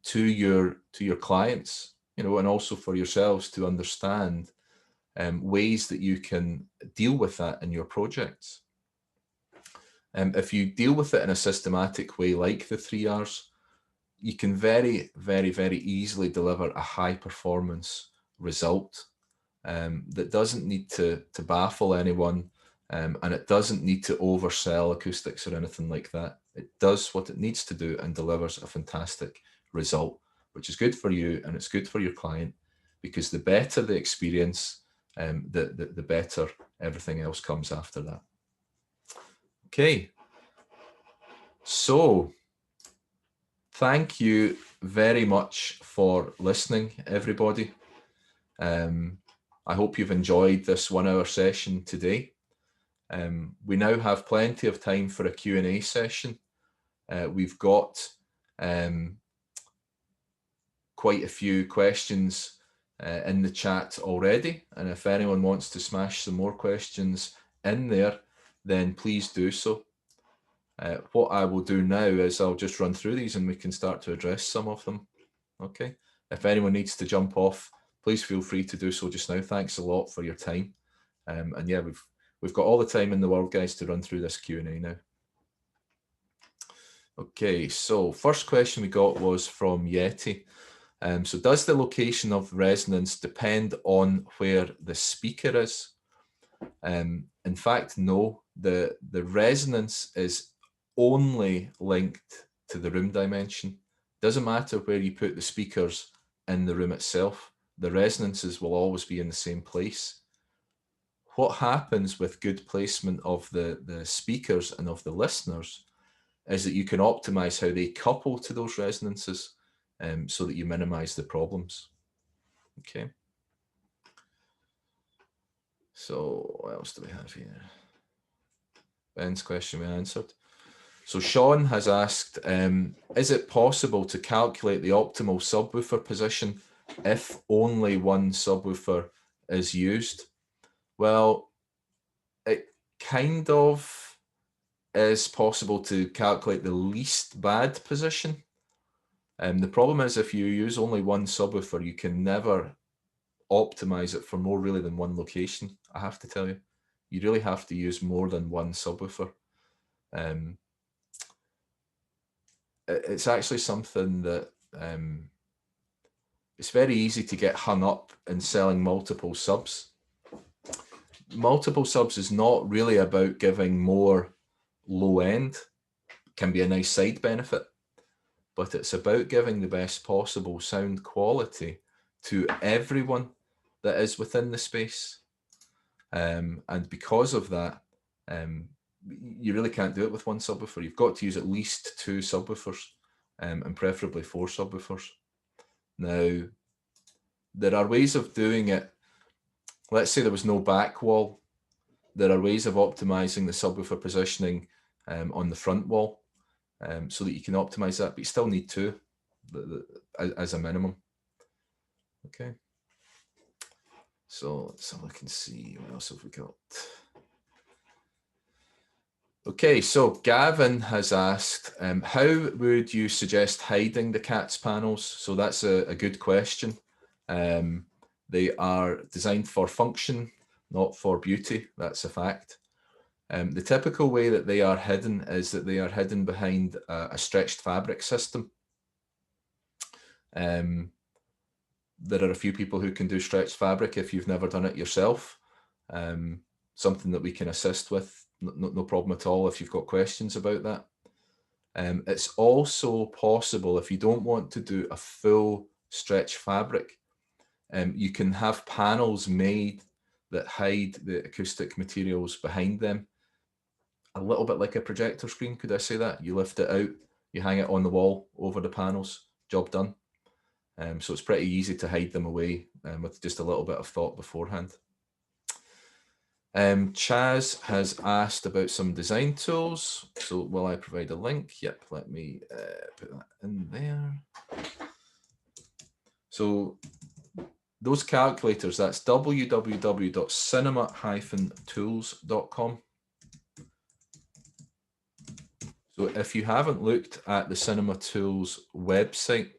to your clients, you know, and also for yourselves to understand ways that you can deal with that in your projects. If you deal with it in a systematic way, like the 3 Rs, you can very, very, very easily deliver a high performance result that doesn't need to baffle anyone, and it doesn't need to oversell acoustics or anything like that. It does what it needs to do and delivers a fantastic result, which is good for you and it's good for your client, because the better the experience, the better everything else comes after that. Okay, so thank you very much for listening, everybody. I hope you've enjoyed this 1 hour session today. We now have plenty of time for a Q&A session. We've got quite a few questions in the chat already, and if anyone wants to smash some more questions in there, then please do so. What I will do now is I'll just run through these and we can start to address some of them. Okay, if anyone needs to jump off, please feel free to do so just now. Thanks a lot for your time. And yeah, we've got all the time in the world, guys, to run through this Q&A now. Okay, so first question we got was from Yeti. So does the location of resonance depend on where the speaker is? In fact, no. The resonance is only linked to the room dimension. Doesn't matter where you put the speakers in the room itself, the resonances will always be in the same place. What happens with good placement of the speakers and of the listeners is that you can optimize how they couple to those resonances, so that you minimize the problems. Okay. So what else do we have here? Ben's question we answered. So Sean has asked, is it possible to calculate the optimal subwoofer position if only one subwoofer is used? Well, it kind of is possible to calculate the least bad position. The problem is if you use only one subwoofer, you can never optimize it for more really than one location, I have to tell you. You really have to use more than one subwoofer. It's actually something that it's very easy to get hung up in selling multiple subs. Multiple subs is not really about giving more low end. It can be a nice side benefit, but it's about giving the best possible sound quality to everyone that is within the space. And because of that, you really can't do it with one subwoofer. You've got to use at least 2 subwoofers, and preferably 4 subwoofers. Now, there are ways of doing it. Let's say there was no back wall. There are ways of optimizing the subwoofer positioning on the front wall, so that you can optimize that, but you still need 2 as a minimum. Okay. So let's have a look and see what else have we got. Okay, so Gavin has asked, how would you suggest hiding the C-ATS panels? So that's a good question. They are designed for function, not for beauty. That's a fact. The typical way that they are hidden is that they are hidden behind a stretched fabric system. There are a few people who can do stretched fabric if you've never done it yourself. Something that we can assist with. No problem at all if you've got questions about that. It's also possible, if you don't want to do a full stretch fabric, you can have panels made that hide the acoustic materials behind them. A little bit like a projector screen, could I say that? You lift it out, you hang it on the wall over the panels, job done. So it's pretty easy to hide them away with just a little bit of thought beforehand. Chaz has asked about some design tools. So will I provide a link? Yep, let me put that in there. So those calculators, that's www.cinema-tools.com. So if you haven't looked at the Cinema Tools website,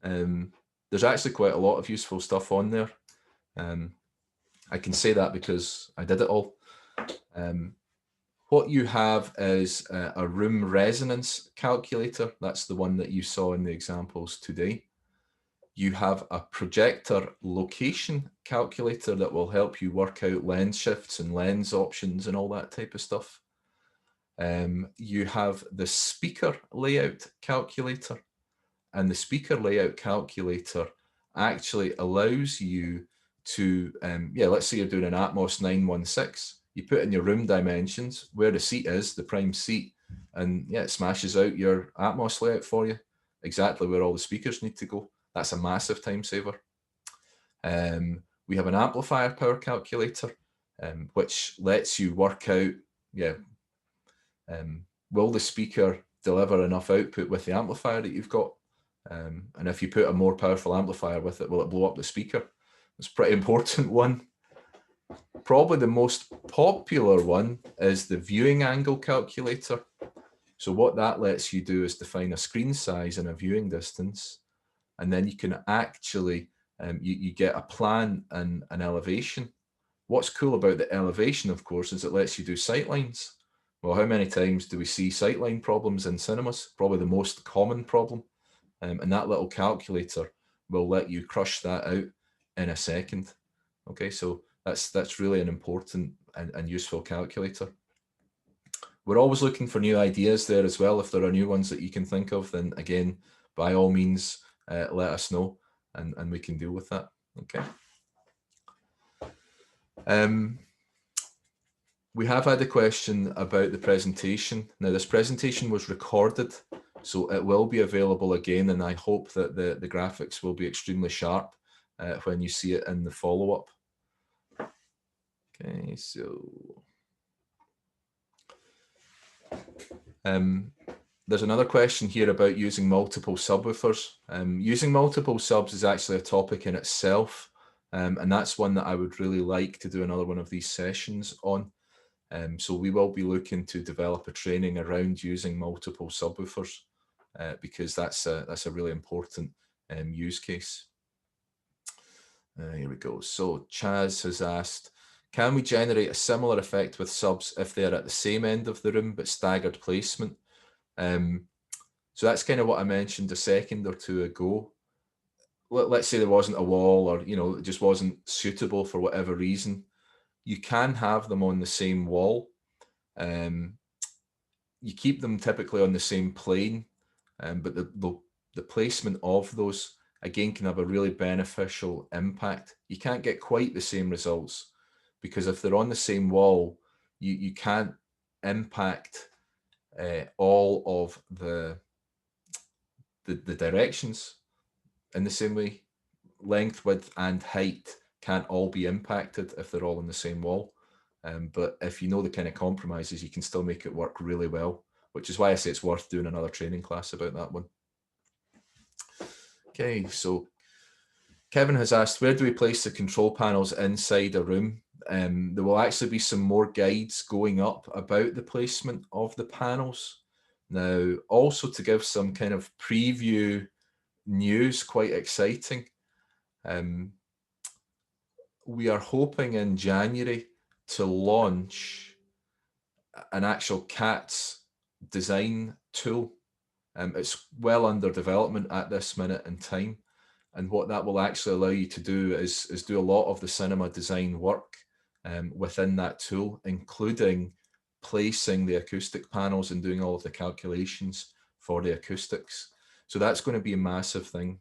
there's actually quite a lot of useful stuff on there. I can say that because I did it all. What you have is a room resonance calculator. That's the one that you saw in the examples today. You have a projector location calculator that will help you work out lens shifts and lens options and all that type of stuff. You have the speaker layout calculator, and the speaker layout calculator actually allows you to, let's say you're doing an Atmos 916, you put in your room dimensions, where the seat is, the prime seat, and it smashes out your Atmos layout for you, exactly where all the speakers need to go. That's a massive time saver. We have an amplifier power calculator, which lets you work out, will the speaker deliver enough output with the amplifier that you've got? And if you put a more powerful amplifier with it, will it blow up the speaker? It's a pretty important one. Probably the most popular one is the viewing angle calculator. So what that lets you do is define a screen size and a viewing distance, and then you can actually, you get a plan and an elevation. What's cool about the elevation, of course, is it lets you do sightlines. Well, how many times do we see sightline problems in cinemas? Probably the most common problem. And that little calculator will let you crush that out in a second. Okay, so that's really an important and useful calculator. We're always looking for new ideas there as well. If there are new ones that you can think of, then again, by all means, let us know and we can deal with that. Okay. We have had a question about the presentation. Now, this presentation was recorded, so it will be available again, and I hope that the graphics will be extremely sharp when you see it in the follow-up. Okay, so there's another question here about using multiple subwoofers. Using multiple subs is actually a topic in itself, and that's one that I would really like to do another one of these sessions on. So we will be looking to develop a training around using multiple subwoofers because that's a really important use case. Here we go. So Chaz has asked, can we generate a similar effect with subs if they're at the same end of the room but staggered placement? So that's kind of what I mentioned a second or two ago. Let's say there wasn't a wall, or it just wasn't suitable for whatever reason. You can have them on the same wall. You keep them typically on the same plane, but the placement of those, again, can have a really beneficial impact. You can't get quite the same results because if they're on the same wall, you can't impact all of the directions in the same way. Length, width, and height can't all be impacted if they're all on the same wall. But if you know the kind of compromises, you can still make it work really well, which is why I say it's worth doing another training class about that one. Okay, so Kevin has asked, where do we place the control panels inside a room? There will actually be some more guides going up about the placement of the panels. Now, also to give some kind of preview news, quite exciting. We are hoping in January to launch an actual C-ATS design tool. It's well under development at this minute in time. And what that will actually allow you to do is do a lot of the cinema design work within that tool, including placing the acoustic panels and doing all of the calculations for the acoustics. So that's going to be a massive thing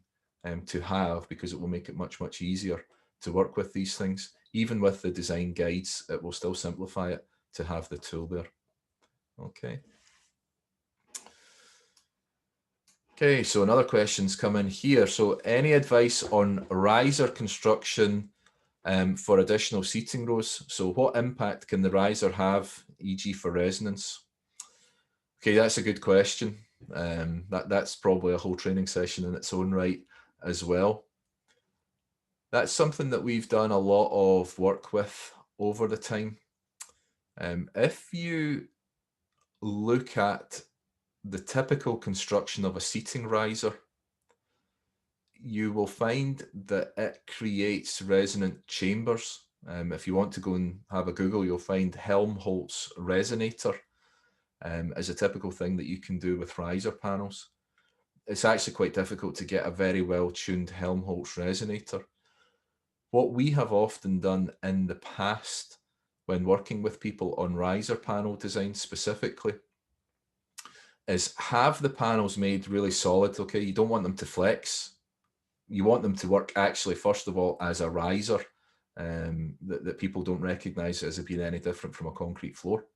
to have, because it will make it much, much easier to work with these things. Even with the design guides, it will still simplify it to have the tool there. Okay. Okay, so another question's come in here. So any advice on riser construction for additional seating rows? So what impact can the riser have, e.g. for resonance? Okay, that's a good question. That's probably a whole training session in its own right as well. That's something that we've done a lot of work with over the time. If you look at the typical construction of a seating riser, you will find that it creates resonant chambers. If you want to go and have a Google, you'll find Helmholtz resonator as a typical thing that you can do with riser panels. It's actually quite difficult to get a very well-tuned Helmholtz resonator. What we have often done in the past when working with people on riser panel design specifically is have the panels made really solid, okay? You don't want them to flex. You want them to work actually, first of all, as a riser that people don't recognize as being any different from a concrete floor.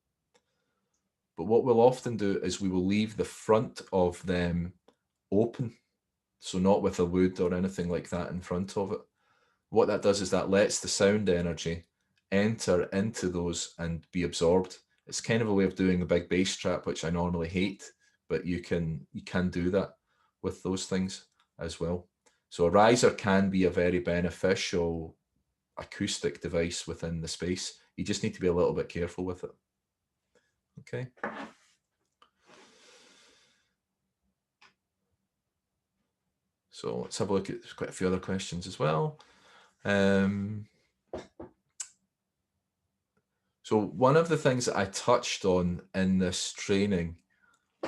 But what we'll often do is we will leave the front of them open, so not with a wood or anything like that in front of it. What that does is that lets the sound energy enter into those and be absorbed. It's kind of a way of doing a big bass trap, which I normally hate, but you can do that with those things as well. So a riser can be a very beneficial acoustic device within the space. You just need to be a little bit careful with it. Okay. So let's have a look at quite a few other questions as well. So one of the things that I touched on in this training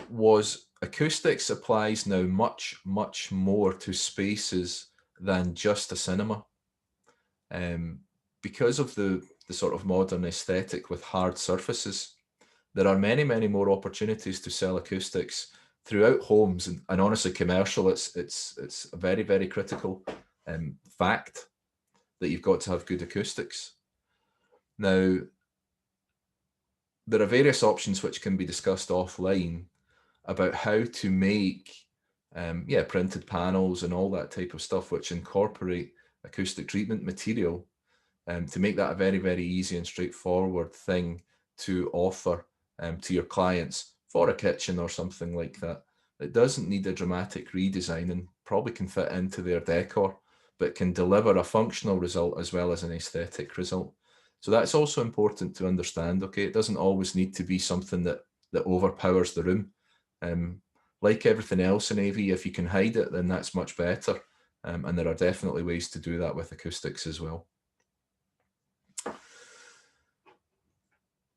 was acoustics applies now much, much more to spaces than just a cinema. Because of the sort of modern aesthetic with hard surfaces, there are many, many more opportunities to sell acoustics throughout homes, and honestly, commercial, it's a very, very critical fact that you've got to have good acoustics. Now, there are various options which can be discussed offline about how to make printed panels and all that type of stuff which incorporate acoustic treatment material to make that a very, very easy and straightforward thing to offer to your clients for a kitchen or something like that. It doesn't need a dramatic redesign and probably can fit into their decor, but can deliver a functional result as well as an aesthetic result. So that's also important to understand, okay? It doesn't always need to be something that overpowers the room. Like everything else in AV, if you can hide it, then that's much better. And there are definitely ways to do that with acoustics as well.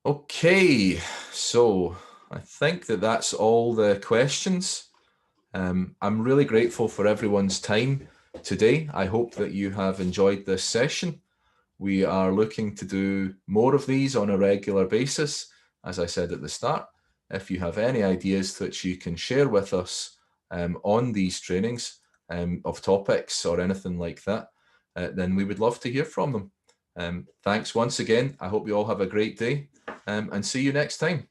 Okay, so I think that that's all the questions. I'm really grateful for everyone's time today. I hope that you have enjoyed this session. We are looking to do more of these on a regular basis, as I said at the start. If you have any ideas that you can share with us on these trainings of topics or anything like that, then we would love to hear from them. Thanks once again. I hope you all have a great day and see you next time.